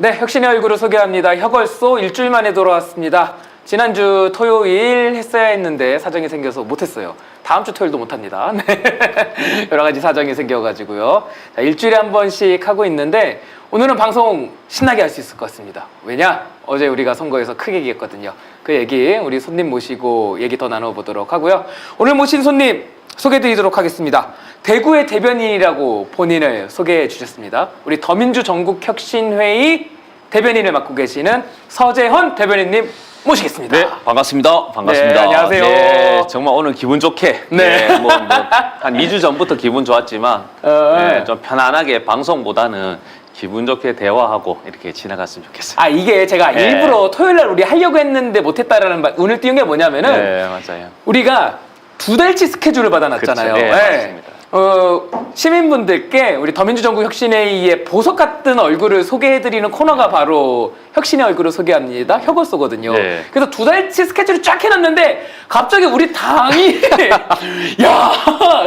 네, 혁신의 얼굴을 소개합니다. 혁얼소 일주일 만에 돌아왔습니다. 지난주 토요일 했어야 했는데 사정이 생겨서 못했어요. 다음 주 토요일도 못합니다. 네. 여러 가지 사정이 생겨가지고요. 자, 일주일에 한 번씩 하고 있는데 오늘은 방송 신나게 할 수 있을 것 같습니다. 왜냐? 어제 우리가 선거에서 크게 이겼거든요. 그 얘기 우리 손님 모시고 얘기 더 나눠보도록 하고요. 오늘 모신 손님 소개해드리도록 하겠습니다. 대구의 대변인이라고 본인을 소개해 주셨습니다. 우리 더민주 전국혁신회의 대변인을 맡고 계시는 서재헌 대변인님 모시겠습니다. 네, 반갑습니다. 반갑습니다. 네, 안녕하세요. 네, 정말 오늘 기분 좋게. 네. 한 2주 전부터 기분 좋았지만, 네, 좀 편안하게 방송보다는 기분 좋게 대화하고 이렇게 지나갔으면 좋겠어요. 아, 이게 제가 네. 일부러 토요일 날 우리 하려고 했는데 못했다라는 운을 띄운 게 뭐냐면은 네, 맞아요. 우리가 2달치 스케줄을 받아놨잖아요. 그렇죠. 네, 맞습니다. 시민분들께 우리 더민주 전국혁신회의의 보석 같은 얼굴을 소개해드리는 코너가 바로 혁신의 얼굴을 소개합니다. 혁얼소거든요. 네. 그래서 2달치 스케줄을 쫙 해놨는데 갑자기 우리 당이 야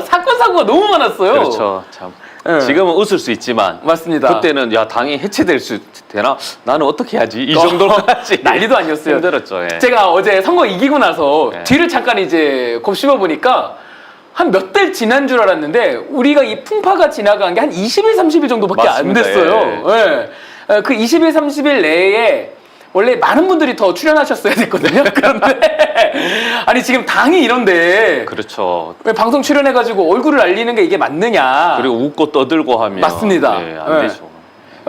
사건 사고가 너무 많았어요. 그렇죠. 참. 네. 지금은 웃을 수 있지만 맞습니다. 그때는 야 당이 해체될 수 되나? 나는 어떻게 하지? 이 정도까지 난리도 아니었어요. 힘들었죠. 예. 제가 어제 선거 이기고 나서 네. 뒤를 잠깐 이제 곱씹어 보니까 한 몇 달 지난 줄 알았는데 우리가 이 풍파가 지나간 게 한 20일, 30일 정도밖에 안 맞습니다. 됐어요. 예. 그 20일, 30일 내에 원래 많은 분들이 더 출연하셨어야 됐거든요. 그런데 아니 지금 당이 이런데 그렇죠. 왜 방송 출연해가지고 얼굴을 알리는 게 이게 맞느냐? 그리고 웃고 떠들고 하면 맞습니다. 예, 안 네. 되죠.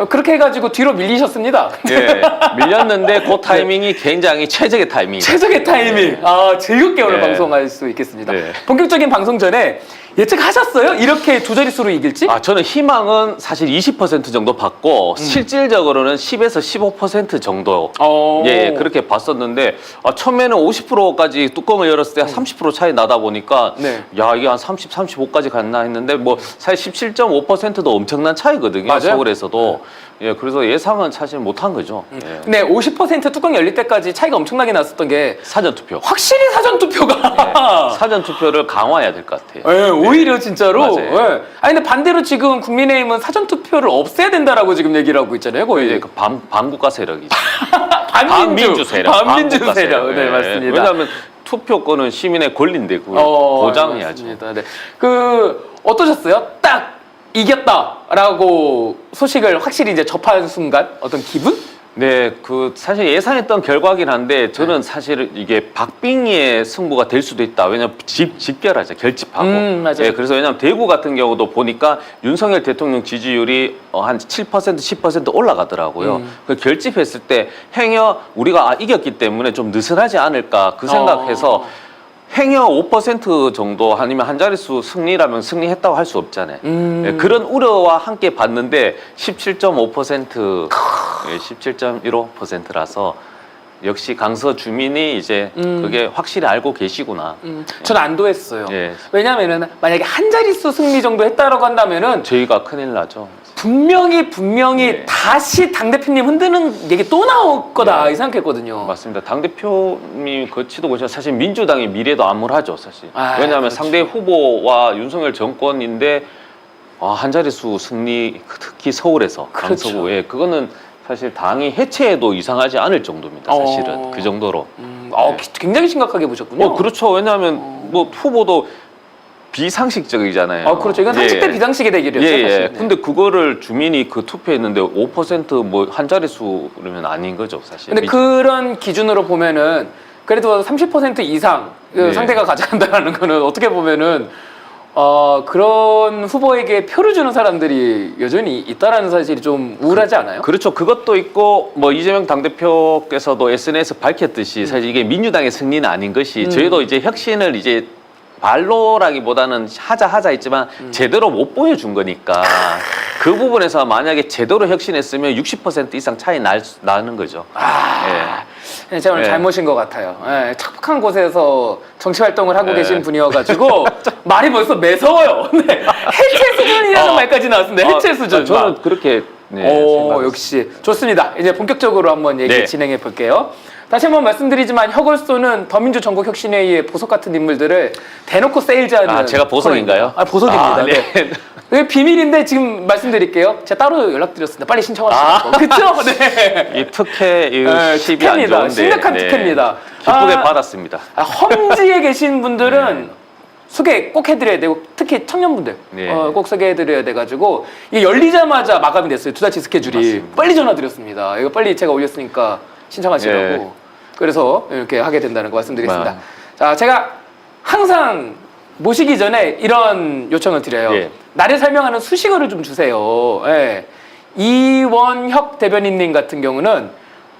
그렇게 해가지고 뒤로 밀리셨습니다. 예, 밀렸는데 그 타이밍이 굉장히 최적의 타이밍. 최적의 타이밍. 아, 즐겁게 오늘 네. 방송할 수 있겠습니다. 네. 본격적인 방송 전에 예측하셨어요? 이렇게 두 자릿수로 이길지? 아, 저는 희망은 사실 20% 정도 받고 실질적으로는 10에서 15% 정도 예, 그렇게 봤었는데 처음에는 50%까지 뚜껑을 열었을 때 30% 차이 나다 보니까 네. 야, 이게 한 30, 35까지 갔나 했는데 뭐 사실 17.5%도 엄청난 차이거든요. 맞아요. 서울에서도. 예, 그래서 예상은 사실 못한 거죠. 예. 근데 50% 뚜껑 열릴 때까지 차이가 엄청나게 났었던 게 사전투표. 확실히 사전투표가 사전투표를 강화해야 될 것 같아요. 예, 오히려 진짜로. 맞아요. 예. 아니 근데 반대로 지금 국민의힘은 사전투표를 없애야 된다라고 지금 얘기를 하고 있잖아요. 거의. 이제 그 반국가 세력이죠. 반민주 세력. 반민주 반국가 세력. 네, 예. 맞습니다. 왜냐하면 투표권은 시민의 권리인데 그걸 보장해야죠. 맞습니다. 네. 어떠셨어요? 딱 이겼다라고 소식을 확실히 이제 접한 순간 어떤 기분? 네, 사실 예상했던 결과긴 한데 저는 사실 이게 박빙의 승부가 될 수도 있다. 왜냐면 직결하죠. 결집하고. 맞아요. 예, 그래서 왜냐면 대구 같은 경우도 보니까 윤석열 대통령 지지율이 한 7%, 10% 올라가더라고요. 그 결집했을 때 행여 우리가 이겼기 때문에 좀 느슨하지 않을까 그 생각해서 행여 5% 정도 아니면 한 자릿수 승리라면 승리했다고 할 수 없잖아요. 예, 그런 우려와 함께 봤는데 17.5%, 17.15%라서 역시 강서 주민이 이제 그게 확실히 알고 계시구나. 저는 안도했어요. 예. 왜냐면은 만약에 한 자릿수 승리 정도 했다라고 한다면은 저희가 큰일 나죠. 분명히 네. 다시 당대표님 흔드는 얘기 또 나올 거다 이 생각했거든요. 맞습니다. 당대표님 거치도 보시면 사실 민주당의 미래도 암울하죠, 사실. 왜냐하면 그렇죠. 상대 후보와 윤석열 정권인데 한 자릿수 승리, 특히 서울에서 그렇죠. 강서구에 그거는 사실 당이 해체해도 이상하지 않을 정도입니다, 사실은. 그 정도로. 굉장히 심각하게 보셨군요. 그렇죠. 왜냐하면 뭐 후보도 비상식적이잖아요. 그렇죠. 이건 상식 대 비상식의 대결이었죠. 예, 사실. 예. 근데 그거를 주민이 투표했는데 5% 한 자릿수면 아닌 거죠, 사실. 근데 그런 기준으로 보면은 그래도 30% 이상 네. 상대가 가져간다는 거는 어떻게 보면은 그런 후보에게 표를 주는 사람들이 여전히 있다라는 사실이 좀 우울하지 않아요? 그렇죠. 그것도 있고 뭐 이재명 당대표께서도 SNS 밝혔듯이 사실 이게 민주당의 승리는 아닌 것이 저희도 이제 혁신을 이제 발로라기보다는 하자 했지만 제대로 못 보여준 거니까 그 부분에서 만약에 제대로 혁신했으면 60% 이상 차이 나는 거죠. 네, 제가 오늘 네. 잘못인 것 같아요. 네, 착한 곳에서 정치 활동을 하고 네. 계신 분이어가지고 말이 벌써 매서워요. 네. 해체 수준이라는 말까지 나왔습니다. 해체 수준. 저는 그렇게 네, 오, 생각했습니다. 역시 좋습니다. 이제 본격적으로 한번 얘기 네. 진행해 볼게요. 다시 한번 말씀드리지만 혁얼소는 더민주 전국혁신회의의 보석 같은 인물들을 대놓고 세일즈하는 아, 제가 보석인가요? 아, 보석입니다. 아, 네. 네. 이게 비밀인데 지금 말씀드릴게요. 제가 따로 연락드렸습니다. 빨리 신청하시라고. 그렇죠? 네. 이 특혜 이 네, 시비 안 특혜입니다. 좋은데 심각한 특혜입니다. 기쁘게 아, 받았습니다. 험지에 계신 분들은 소개 꼭 해드려야 되고 특히 청년분들 네. 꼭 소개해드려야 돼가지고 이게 열리자마자 마감이 됐어요. 2달치 스케줄이. 맞습니다. 빨리 전화드렸습니다. 이거 빨리 제가 올렸으니까 신청하시라고. 네. 그래서 이렇게 하게 된다는 거 말씀드리겠습니다. 아. 자, 제가 항상 모시기 전에 이런 요청을 드려요. 예. 나를 설명하는 수식어를 좀 주세요. 예. 이원혁 대변인님 같은 경우는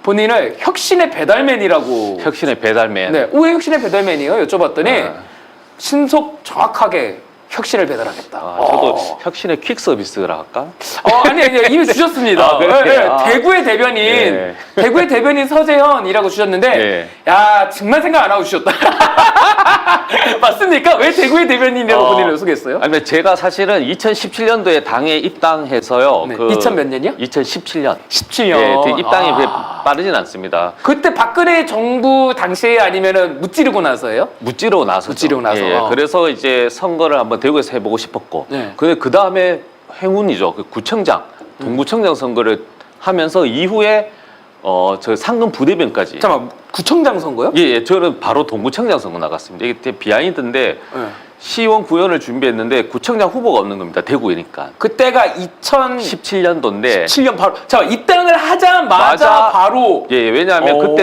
본인을 혁신의 배달맨이라고. 혁신의 배달맨. 네, 왜 혁신의 배달맨이에요? 여쭤봤더니 아. 신속 정확하게 혁신을 배달하겠다. 저도 혁신의 퀵 서비스라 할까? 아니 이미 주셨습니다. 아, 그래요? 네, 아. 대구의 대변인, 네. 대구의 대변인 서재현이라고 주셨는데, 네. 야 정말 생각 안 하고 주셨다. 맞습니까? 왜 대구의 대변인이라고 본인을 소개했어요? 아니, 제가 사실은 2017년도에 당에 입당해서요. 네, 2000 몇 년이요? 2017년. 17년. 예, 그 입당이 아. 그렇게 빠르진 않습니다. 그때 박근혜 정부 당시에 아니면은 무찌르고 나서예요? 무찌르고 나서. 무찌르고 나서. 그래서 이제 선거를 한번 대구에서 해보고 싶었고. 네. 근데 그 다음에 행운이죠. 그 구청장, 동구청장 선거를 하면서 이후에 저 상금 부대변까지. 잠깐만 구청장 선거요? 예, 저는 바로 동구청장 선거 나갔습니다. 이게 되게 비하인드인데 네. 시의원 구현을 준비했는데 구청장 후보가 없는 겁니다. 대구이니까. 그때가 2017년 17년도인데 바로. 자 입당을 하자마자 맞아. 바로. 예, 왜냐하면 오.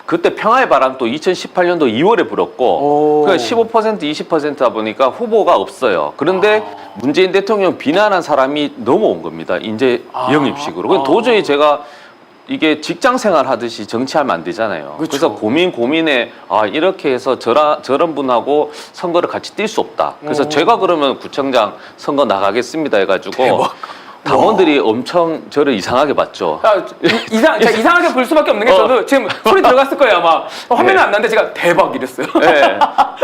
그때 평화의 바람 또 2018년도 2월에 오. 불었고 그러니까 15% 20%다 보니까 후보가 없어요. 그런데 문재인 대통령 비난한 사람이 넘어온 겁니다. 이제 아. 영입식으로. 그럼 도저히 제가 이게 직장 생활 하듯이 정치하면 안 되잖아요. 그쵸. 그래서 고민에 이렇게 해서 저런 분하고 선거를 같이 뛸 수 없다. 그래서 오. 제가 그러면 구청장 선거 나가겠습니다 해가지고 대박. 당원들이 엄청 저를 이상하게 봤죠. 제가 이상하게 볼 수밖에 없는 게 저도 지금 소리 들어갔을 거예요 아마. 화면은 네. 안 나는데 제가 대박 이랬어요. 네,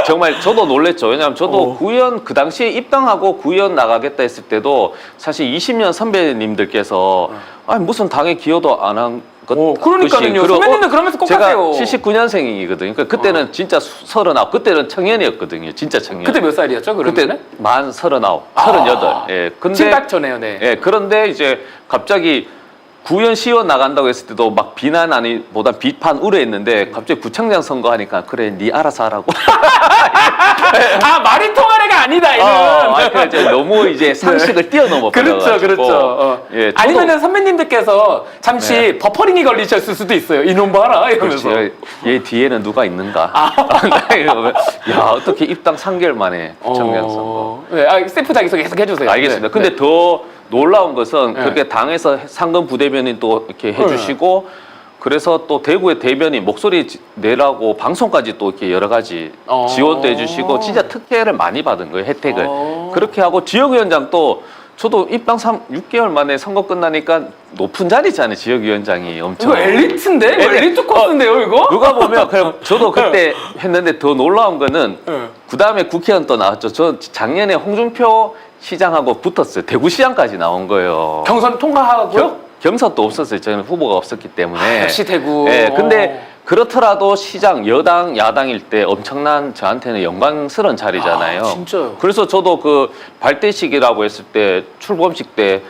정말 저도 놀랬죠. 왜냐하면 저도 어. 구의원 그 당시에 입당하고 구의원 나가겠다 했을 때도 사실 20년 선배님들께서 아니 무슨 당에 기여도 안 한 것. 그러니까요. 그리고 선배님들 그러면서 꼭 제가 하세요. 79년생이거든요. 그러니까 그때는 진짜 39, 그때는 청년이었거든요. 진짜 청년. 그때 몇 살이었죠? 그때 그러면? 만 39, 아. 38. 예. 근데 지금 딱 전에요. 네. 예, 그런데 이제 갑자기 구의원 시의원 나간다고 했을 때도 막 비난 아니보다 비판 우려했는데 갑자기 구청장 선거하니까 그래 네 알아서 하라고. 아 말이 통하래가 아니다 이는. 그래, 이제 너무 이제 상식을 뛰어넘어 그렇죠, 그렇죠. 예, 저도- 아니면은 선배님들께서 잠시 네. 버퍼링이 걸리셨을 수도 있어요. 이놈 봐라 이러면서. 그렇지. 얘 뒤에는 누가 있는가? 야 어떻게 입당 3개월 만에 구청장 선거. 네, 스태프 자기소개 계속 해주세요. 알겠습니다. 네. 근데 더 놀라운 것은 네. 그렇게 당에서 상근 부대변인 또 이렇게 해주시고 그래서 또 대구의 대변인 목소리 내라고 방송까지 또 이렇게 여러 가지 지원도 해주시고 진짜 특혜를 많이 받은 거예요, 혜택을. 그렇게 하고 지역위원장도 저도 입당 6개월 만에 선거 끝나니까 높은 자리잖아요, 지역위원장이 엄청. 이거 엘리트인데? 이거 엘리트 코스인데요, 이거? 누가 보면 그냥 저도 그때 했는데 더 놀라운 거는 네. 그 다음에 국회의원 또 나왔죠. 저 작년에 홍준표 시장하고 붙었어요. 대구시장까지 나온 거예요. 경선 통과하고요? 경선도 없었어요. 저는 후보가 없었기 때문에. 역시 대구. 예, 근데 그렇더라도 시장 여당 야당일 때 엄청난 저한테는 영광스러운 자리잖아요. 진짜요? 그래서 저도 그 발대식이라고 했을 때 출범식 때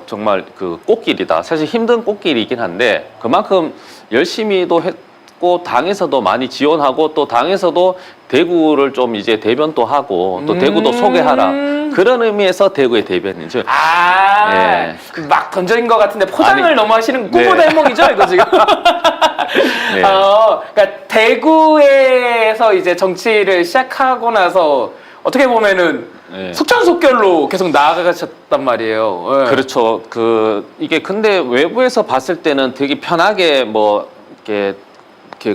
정말 그 꽃길이다. 사실 힘든 꽃길이긴 한데 그만큼 열심히도 했고 당에서도 많이 지원하고 또 당에서도 대구를 좀 이제 대변도 하고 또 대구도 소개하라. 그런 의미에서 대구의 대변인이죠. 예. 막 던져인 것 같은데 포장을 아니, 너무 하시는 꿈보다 네. 해몽이죠, 이거 지금? 네. 그러니까 대구에서 이제 정치를 시작하고 나서 어떻게 보면은 네. 속전속결로 계속 나아가셨단 말이에요. 예. 그렇죠. 이게 근데 외부에서 봤을 때는 되게 편하게 뭐 이렇게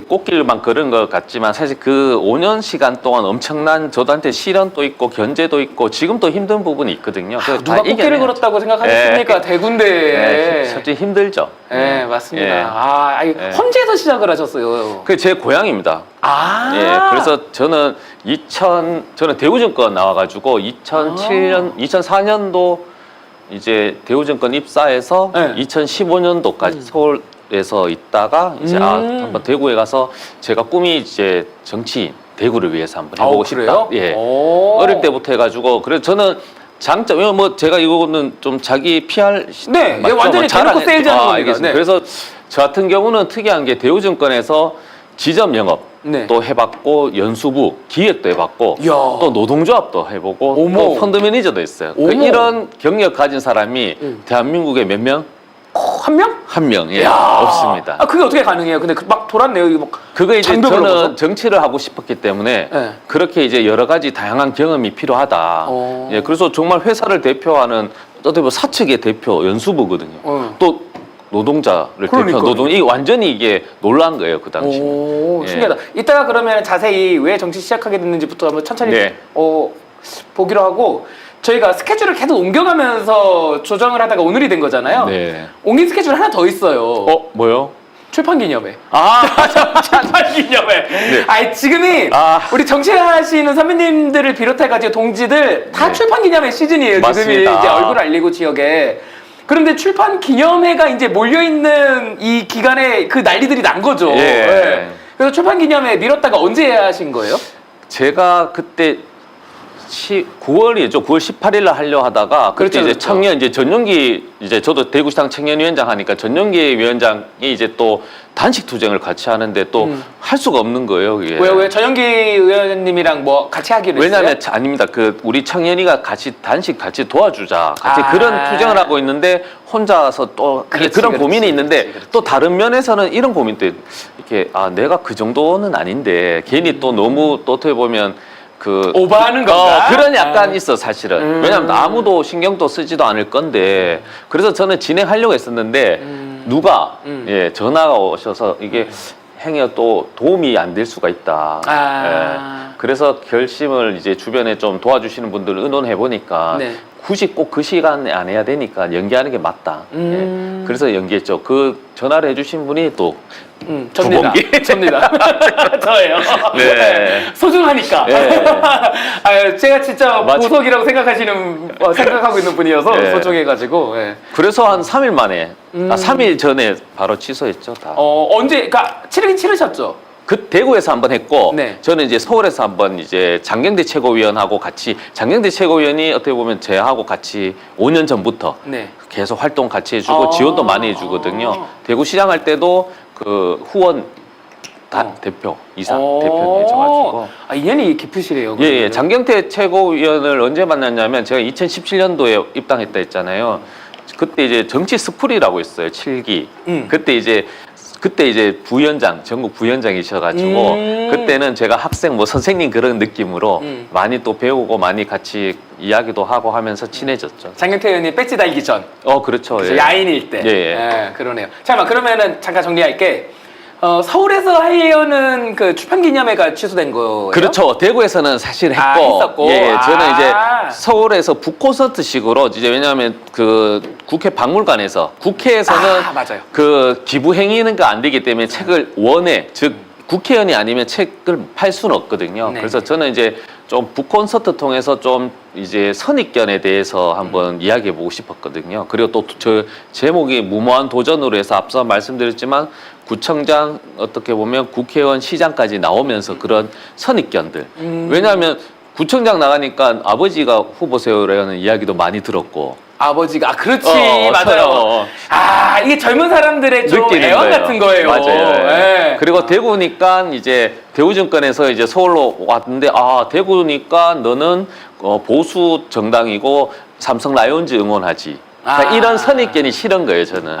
꽃길만 걸은 것 같지만 사실 그 5년 시간 동안 엄청난 저도한테 시련도 있고 견제도 있고 지금도 힘든 부분이 있거든요. 그래서 누가 다 꽃길을 이겨내야죠. 걸었다고 생각하셨습니까? 대구인데. 네, 솔직히 힘들죠. 네, 맞습니다. 예. 아니, 험지에서 시작을 하셨어요. 그게 제 고향입니다. 아. 예, 그래서 저는 저는 대우증권 나와가지고 2004년도 이제 대우증권 입사해서 네. 2015년도까지 서울에서 있다가 이제 한번 대구에 가서 제가 꿈이 이제 정치인 대구를 위해서 한번 해보고 싶다. 예. 어릴 때부터 해가지고 그래서 저는 장점 뭐 제가 이거는 좀 자기 PR 네, 맞죠? 완전히 뭐 대놓고 세일즈하는 겁니다. 알겠습니다. 네. 그래서 저 같은 경우는 특이한 게 대우증권에서 지점 영업 네. 또 해봤고 연수부 기획도 해봤고 이야. 또 노동조합도 해보고 어머. 또 펀드 매니저도 있어요. 어머. 이런 경력 가진 사람이 대한민국에 몇 명? 한 명? 한 명. 예, 이야. 없습니다. 아, 그게 어떻게 가능해요? 근데 막 돌았네요. 이거 막 그거 이제 장벽을 저는 넘어서? 정치를 하고 싶었기 때문에 네. 그렇게 이제 여러 가지 다양한 경험이 필요하다. 어. 예, 그래서 정말 회사를 대표하는 어떻게 보면 사측의 대표 연수부거든요. 또 노동자를 대표 그러니까요. 노동 이 완전히 이게 놀란 거예요 그 당시. 오, 예. 신기하다. 이따가 그러면 자세히 왜 정치 시작하게 됐는지부터 한번 천천히 네. 보기로 하고 저희가 스케줄을 계속 옮겨가면서 조정을 하다가 오늘이 된 거잖아요. 네. 옮긴 스케줄 하나 더 있어요. 뭐요? 출판 기념회. 아, 출판 기념회. 네. 아니 지금이 아. 우리 정치하시는 선배님들을 비롯해가지고 동지들 다 네. 출판 기념회 시즌이에요. 지금이 맞습니다. 이제 얼굴 알리고 지역에. 그런데 출판 기념회가 이제 몰려 있는 이 기간에 그 난리들이 난 거죠. 예. 네. 그래서 출판 기념회 미뤘다가 언제 하신 거예요? 제가 그때 9월이죠. 9월 18일 날 하려 하다가 그때 그렇죠, 이제 그렇죠. 청년 이제 전용기 이제 저도 대구시당 청년위원장 하니까 전용기 위원장이 이제 또 단식 투쟁을 같이 하는데 또 할 수가 없는 거예요. 이게. 왜 전영기 의원님이랑 뭐 같이 하기로 했어요? 왜냐하면 아닙니다. 그 우리 청년이가 같이 단식 같이 도와주자. 같이 아. 그런 투쟁을 하고 있는데 혼자서 또 그렇지, 그런 그렇지, 고민이 있는데 그렇지. 또 다른 면에서는 이런 고민도 이렇게 내가 그 정도는 아닌데 괜히 또 너무 또 어떻게 보면 그 오버하는 건가? 그런 약간 있어 사실은. 왜냐하면 아무도 신경도 쓰지도 않을 건데 그래서 저는 진행하려고 했었는데 누가 예 전화가 오셔서 이게 행위가 또 도움이 안 될 수가 있다. 예. 그래서 결심을 이제 주변에 좀 도와주시는 분들을 의논해 보니까 네. 굳이 꼭 그 시간에 안 해야 되니까 연기하는 게 맞다. 예. 그래서 연기했죠. 그 전화를 해주신 분이 또 접니다. 두번기. 접니다. 저예요. 네. 소중하니까. 네. 아, 제가 진짜 맞아. 보석이라고 생각하고 있는 분이어서 네. 소중해가지고. 예. 그래서 한 3일 만에 3일 전에 바로 취소했죠. 다. 언제? 그러니까 치르긴 치르셨죠. 그 대구에서 한번 했고 네. 저는 이제 서울에서 한번 이제 장경대 최고위원하고 같이 장경대 최고위원이 어떻게 보면 저하고 같이 5년 전부터 네. 계속 활동 같이 해주고 지원도 많이 해주거든요. 대구시장 할 때도 그 후원 대표 이사 대표 해줘가지고 아, 인연이 깊으시래요. 예, 그러면은. 장경태 최고위원을 언제 만났냐면 제가 2017년도에 입당했다 했잖아요. 그때 이제 정치 스프리라고 있어요. 7기. 그때 이제 부위원장, 전국 부위원장이셔가지고 그때는 제가 학생 뭐 선생님 그런 느낌으로 많이 또 배우고 많이 같이 이야기도 하고 하면서 친해졌죠. 장경태 의원님 배지 달기 전. 그렇죠. 그래서 예. 야인일 때. 예, 예. 예, 그러네요. 잠깐만 그러면은 잠깐 정리할게. 서울에서 하려는 그 출판 기념회가 취소된 거예요? 그렇죠. 대구에서는 사실 했고, 했었고. 예, 저는 이제 서울에서 북콘서트식으로 이제 왜냐하면 그 국회 박물관에서 국회에서는 맞아요. 그 기부 행위는 안 되기 때문에 책을 원해 즉 국회의원이 아니면 책을 팔 수는 없거든요. 네. 그래서 저는 이제 좀 북콘서트 통해서 좀 이제 선입견에 대해서 한번 이야기해 보고 싶었거든요. 그리고 또 저 제목이 무모한 도전으로 해서 앞서 말씀드렸지만 구청장 어떻게 보면 국회의원 시장까지 나오면서 그런 선입견들. 왜냐하면 구청장 나가니까 아버지가 후보 세우라는 이야기도 많이 들었고. 아버지가 그렇지 맞아요. 이게 젊은 사람들의 좀 느끼는 애환 거예요. 같은 거예요. 맞아요. 예. 그리고 대구니까 이제 대우증권에서 이제 서울로 왔는데 그러니까 너는 보수 정당이고 삼성 라이온즈 응원하지. 그러니까 이런 선입견이 싫은 거예요, 저는.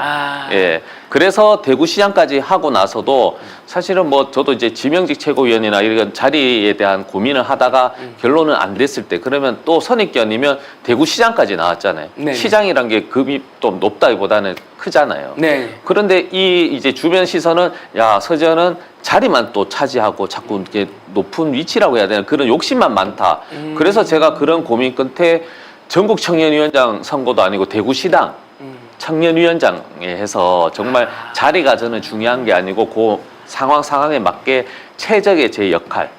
예. 그래서 대구시장까지 하고 나서도 사실은 뭐 저도 이제 지명직 최고위원이나 이런 자리에 대한 고민을 하다가 결론은 안 됐을 때 그러면 또 선입견이면 대구시장까지 나왔잖아요. 네. 시장이란 게 급이 좀 높다기보다는 크잖아요. 네. 그런데 이 이제 주변 시선은 서재현은 자리만 또 차지하고 자꾸 이렇게 높은 위치라고 해야 되나 그런 욕심만 많다. 그래서 제가 그런 고민 끝에 전국 청년위원장 선거도 아니고 대구시당 청년위원장에 해서 정말 자리가 저는 중요한 게 아니고 그 상황에 맞게 최적의 제 역할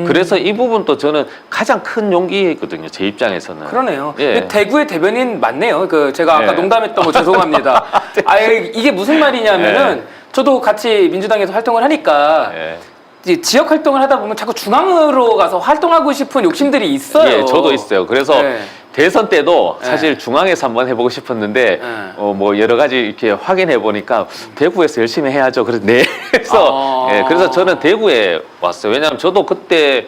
그래서 이 부분도 저는 가장 큰 용기거든요. 제 입장에서는. 그러네요. 예. 근데 대구의 대변인 맞네요. 그 제가 아까 예. 농담했던 거 죄송합니다. 아 이게 무슨 말이냐면은 저도 같이 민주당에서 활동을 하니까 예. 이제 지역 활동을 하다 보면 자꾸 중앙으로 가서 활동하고 싶은 욕심들이 있어요. 예, 저도 있어요. 그래서 네. 대선 때도 사실 네. 중앙에서 한번 해보고 싶었는데 네. 뭐 여러 가지 이렇게 확인해 보니까 대구에서 열심히 해야죠. 그래서 네. 그래서 예, 그래서 저는 대구에 왔어요. 왜냐하면 저도 그때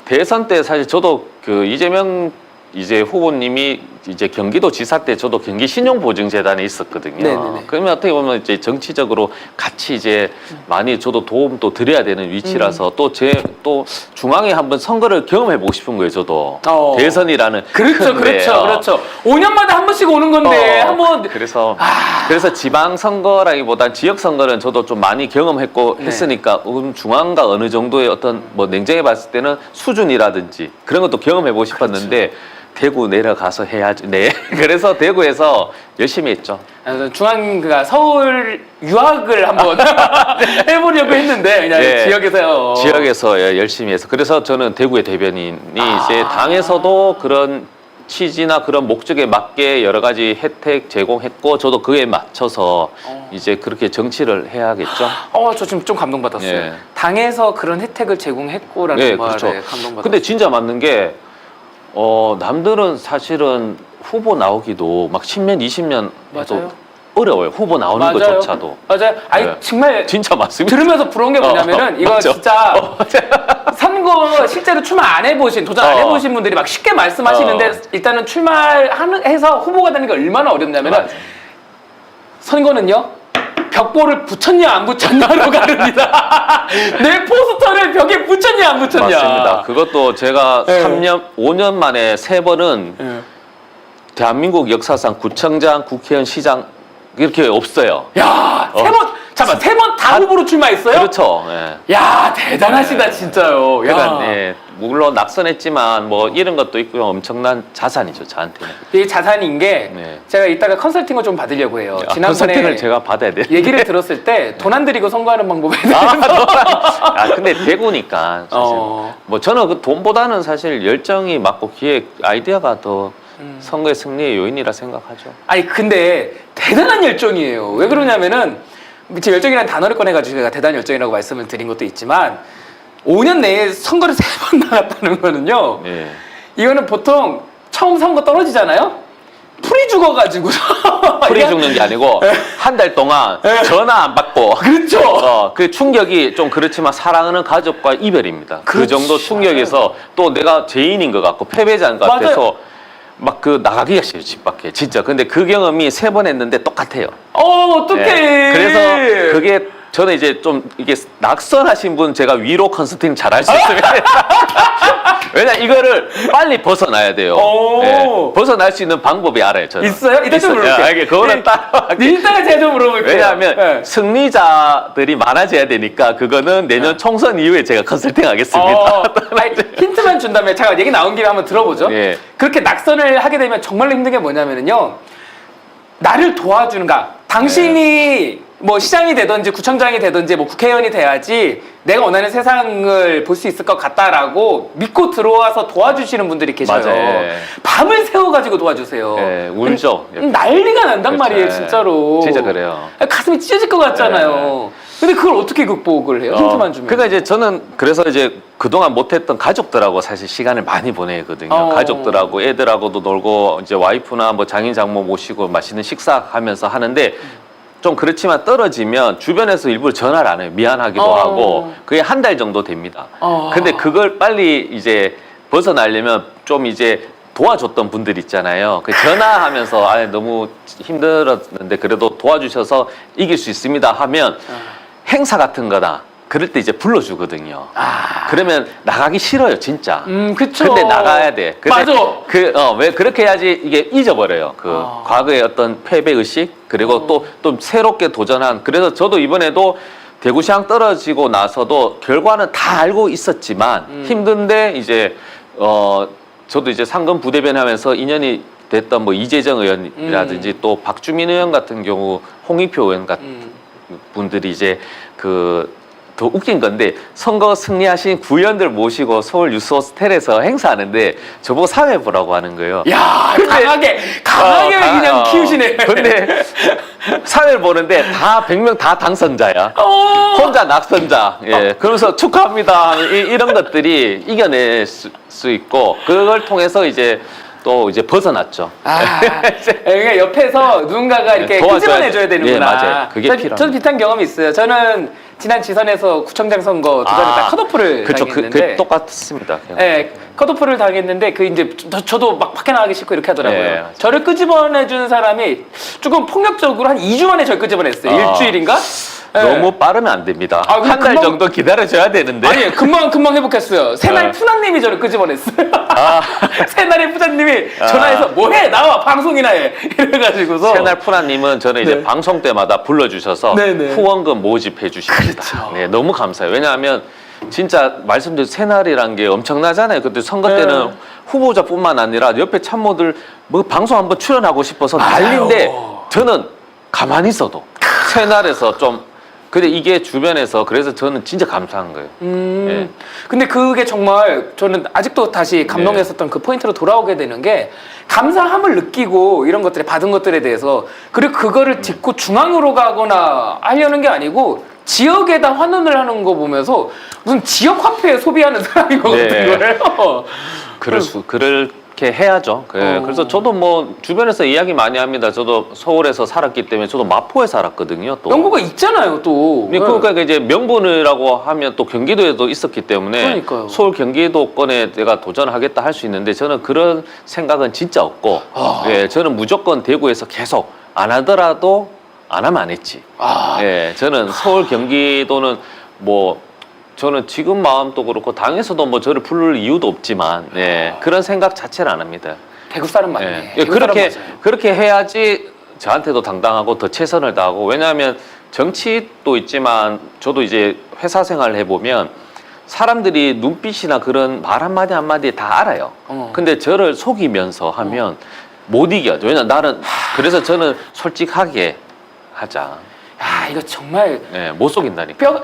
대선 때 사실 저도 그 이재명 후보님이 이제 경기도지사 때 저도 경기 신용보증재단에 있었거든요. 네네네. 그러면 어떻게 보면 이제 정치적으로 같이 이제 많이 저도 도움도 드려야 되는 위치라서 또 중앙에 한번 선거를 경험해 보고 싶은 거예요. 저도 대선이라는 그렇죠, 큰 데, 그렇죠. 5년마다 한 번씩 오는 건데 한번 그래서 지방 선거라기보단 지역 선거는 저도 좀 많이 경험했고 했으니까 중앙과 어느 정도의 어떤 뭐 냉정해 봤을 때는 수준이라든지 그런 것도 경험해 보고 싶었는데. 대구 내려가서 해야지. 네. 그래서 대구에서 열심히 했죠. 중앙 그러니까 서울 유학을 한번 해보려고 했는데 그냥 지역에서요. 지역에서 열심히 해서 그래서 저는 대구의 대변인이 이제 당에서도 그런 취지나 그런 목적에 맞게 여러 가지 혜택 제공했고 저도 그에 맞춰서 이제 그렇게 정치를 해야겠죠. 저 지금 좀 감동받았어요. 예. 당에서 그런 혜택을 제공했고라는 말에 그렇죠. 감동받았어요. 근데 진짜 맞는 게 남들은 사실은 후보 나오기도 막 10년, 20년 해도 맞아요. 어려워요. 후보 나오는 맞아요. 것조차도. 맞아요. 아니 네. 정말 진짜 맞습니다. 들으면서 부러운 게 뭐냐면은 이거 맞죠? 진짜 선거 실제로 출마 안 해보신 도전 안 해보신 분들이 막 쉽게 말씀하시는데 일단은 출마해서 후보가 되는 게 얼마나 어렵냐면은 맞아. 선거는요 벽보를 붙였냐 안 붙였냐로 가릅니다. 내 포스터를 벽에 붙였냐 안 붙였냐. 맞습니다. 그것도 제가 네. 5년 만에 3번은 예. 대한민국 역사상 구청장, 국회의원, 시장 이렇게 없어요. 야, 세 번 다 후보로 출마했어요? 그렇죠. 예. 야, 대단하시다 진짜요. 야. 그러니까 물론 낙선했지만 뭐 이런 것도 있고요. 엄청난 자산이죠, 저한테는. 이게 자산인 게 네. 제가 이따가 컨설팅을 좀 받으려고 해요. 지난번에 컨설팅을 제가 받아야 돼요. 얘기를 들었을 때 돈 안 들이고 선거하는 방법에 대해서 근데 대구니까 사실 뭐 저는 그 돈보다는 사실 열정이 맞고 기획 아이디어가 더 선거의 승리의 요인이라 생각하죠. 아니 근데 대단한 열정이에요. 왜 그러냐면은 제 열정이라는 단어를 꺼내가지고 제가 대단한 열정이라고 말씀을 드린 것도 있지만 5년 내에 선거를 3번 나갔다는 거는요. 네. 이거는 보통 처음 선거 떨어지잖아요. 풀이 죽어가지고 풀이 죽는 게 아니고 한 달 동안 전화 안 받고 그렇죠. 그 충격이 좀 그렇지만 사랑하는 가족과 이별입니다. 그 그렇지, 정도 충격에서 또 내가 죄인인 것 같고 패배자인 것 같아서 막 그 나가기가 싫어요, 집 밖에 진짜. 근데 그 경험이 3번 했는데 똑같아요. 어떡해. 네. 그래서 그게 저는 이제 좀 이게 낙선하신 분 제가 위로 컨설팅 잘할 수 있습니다. 왜냐 이거를 빨리 벗어나야 돼요. 네. 벗어날 수 있는 방법이 알아요. 저는. 있어요? 이따 좀 물어볼게요. 그거는 따로. 이따가 제가 좀 물어볼게요. 왜냐하면 승리자들이 많아져야 되니까 그거는 내년 총선 이후에 제가 컨설팅하겠습니다. 아니, 힌트만 준다면 제가 얘기 나온 김에 한번 들어보죠. 예. 그렇게 낙선을 하게 되면 정말로 힘든 게 뭐냐면요. 나를 도와주는가. 당신이 뭐 시장이 되든지 구청장이 되든지 뭐 국회의원이 돼야지 내가 원하는 세상을 볼 수 있을 것 같다라고 믿고 들어와서 도와주시는 분들이 계셔요. 맞아요. 밤을 새워가지고 도와주세요. 네, 울죠. 난리가 난단 그렇죠. 말이에요, 진짜로. 진짜 그래요. 가슴이 찢어질 것 같잖아요. 근데 그걸 어떻게 극복을 해요? 힌트만 주면. 그러니까 이제 저는 그래서 이제 그동안 못했던 가족들하고 사실 시간을 많이 보내거든요. 가족들하고 애들하고도 놀고 이제 와이프나 뭐 장인 장모 모시고 맛있는 식사하면서 하는데 좀 그렇지만 떨어지면 주변에서 일부러 전화를 안 해요. 미안하기도 하고 그게 한 달 정도 됩니다. 근데 그걸 빨리 이제 벗어나려면 좀 이제 도와줬던 분들 있잖아요. 그 전화하면서 너무 힘들었는데 그래도 도와주셔서 이길 수 있습니다 하면 행사 같은 거다. 그럴 때 이제 불러주거든요. 그러면 나가기 싫어요, 진짜. 그쵸. 근데 나가야 돼. 근데 맞아. 왜 그렇게 해야지 이게 잊어버려요. 과거의 어떤 패배의식, 그리고 또 새롭게 도전한. 그래서 저도 이번에도 대구시장 떨어지고 나서도 결과는 다 알고 있었지만 힘든데 이제, 저도 이제 상금 부대변 하면서 인연이 됐던 뭐 이재정 의원이라든지 또 박주민 의원 같은 경우 홍익표 의원 같은 분들이 이제 더 웃긴 건데 선거 승리하신 구의원들 모시고 서울 유스호스텔에서 행사하는데 저보고 사회 보라고 하는 거예요. 야, 강하게 그냥 키우시네. 근데 사회를 보는데 다 100명 다 당선자야. 혼자 낙선자. 예. 그러면서 축하합니다. 이런 것들이 이겨낼 수 있고 그걸 통해서 이제 또 이제 벗어났죠. 그러니까 옆에서 누군가가 이렇게 끄집어내줘야 되는구나. 예, 맞아요. 그게 필요합니다. 저도 비슷한 경험이 있어요. 저는 지난 지선에서 구청장 선거 도전했다 컷오프를 그쵸, 당했는데, 그 똑같습니다. 네, 컷오프를 당했는데 그 이제 저도 막 밖에 나가기 싫고 이렇게 하더라고요. 예, 저를 끄집어내준 사람이 조금 폭력적으로 한 2주 만에 저를 끄집어냈어요. 일주일인가? 예. 너무 빠르면 안 됩니다. 아, 한 달 금방- 정도 기다려줘야 되는데. 아니 금방 회복했어요. 새날 푸나님이 저를 끄집어냈어요. 새날의 푸자님이 전화해서 뭐해 나와 방송이나 해 이래가지고서 새날 푸나님은 저는 이제 네. 방송 때마다 불러주셔서 네네. 후원금 모집해 주십니다. 그렇죠. 네, 너무 감사해요. 왜냐하면 진짜 말씀드린 새날이란 게 엄청나잖아요. 그때 선거 네. 때는 후보자뿐만 아니라 옆에 참모들 뭐 방송 한번 출연하고 싶어서 맞아요. 난리인데 저는 가만히 있어도 새날에서 좀 근데 이게 주변에서 그래서 저는 진짜 감사한 거예요. 예. 근데 그게 정말 저는 아직도 다시 감동했었던 그 포인트로 돌아오게 되는 게 감사함을 느끼고 이런 것들에 받은 것들에 대해서 그리고 그거를 딛고 중앙으로 가거나 하려는 게 아니고 지역에다 환원을 하는 거 보면서 무슨 지역 화폐 소비하는 사람인 것 네. 같은 거예요. 그렇게 해야죠. 그래서 저도 뭐 주변에서 이야기 많이 합니다. 저도 서울에서 살았기 때문에 저도 마포에 살았거든요. 또. 연구가 있잖아요, 또. 그러니까 이제 명분이라고 하면 또 경기도에도 있었기 때문에 그러니까요. 서울 경기도권에 내가 도전하겠다 할 수 있는데 저는 그런 생각은 진짜 없고 예, 저는 무조건 대구에서 계속 안 하더라도 안 하면 안 했지. 예, 저는 서울 경기도는 뭐 저는 지금 마음도 그렇고 당에서도 뭐 저를 부를 이유도 없지만 예, 그런 생각 자체를 안 합니다. 대구 사람 맞네. 예, 대구 사람 맞아요. 그렇게 해야지 저한테도 당당하고 더 최선을 다하고 왜냐하면 정치도 있지만 저도 이제 회사 생활을 해보면 사람들이 눈빛이나 그런 말 한마디 한마디 다 알아요. 근데 저를 속이면서 하면 못 이겨요. 왜냐면 나는 그래서 저는 솔직하게 하자. 야, 이거 정말 예, 못 속인다니까.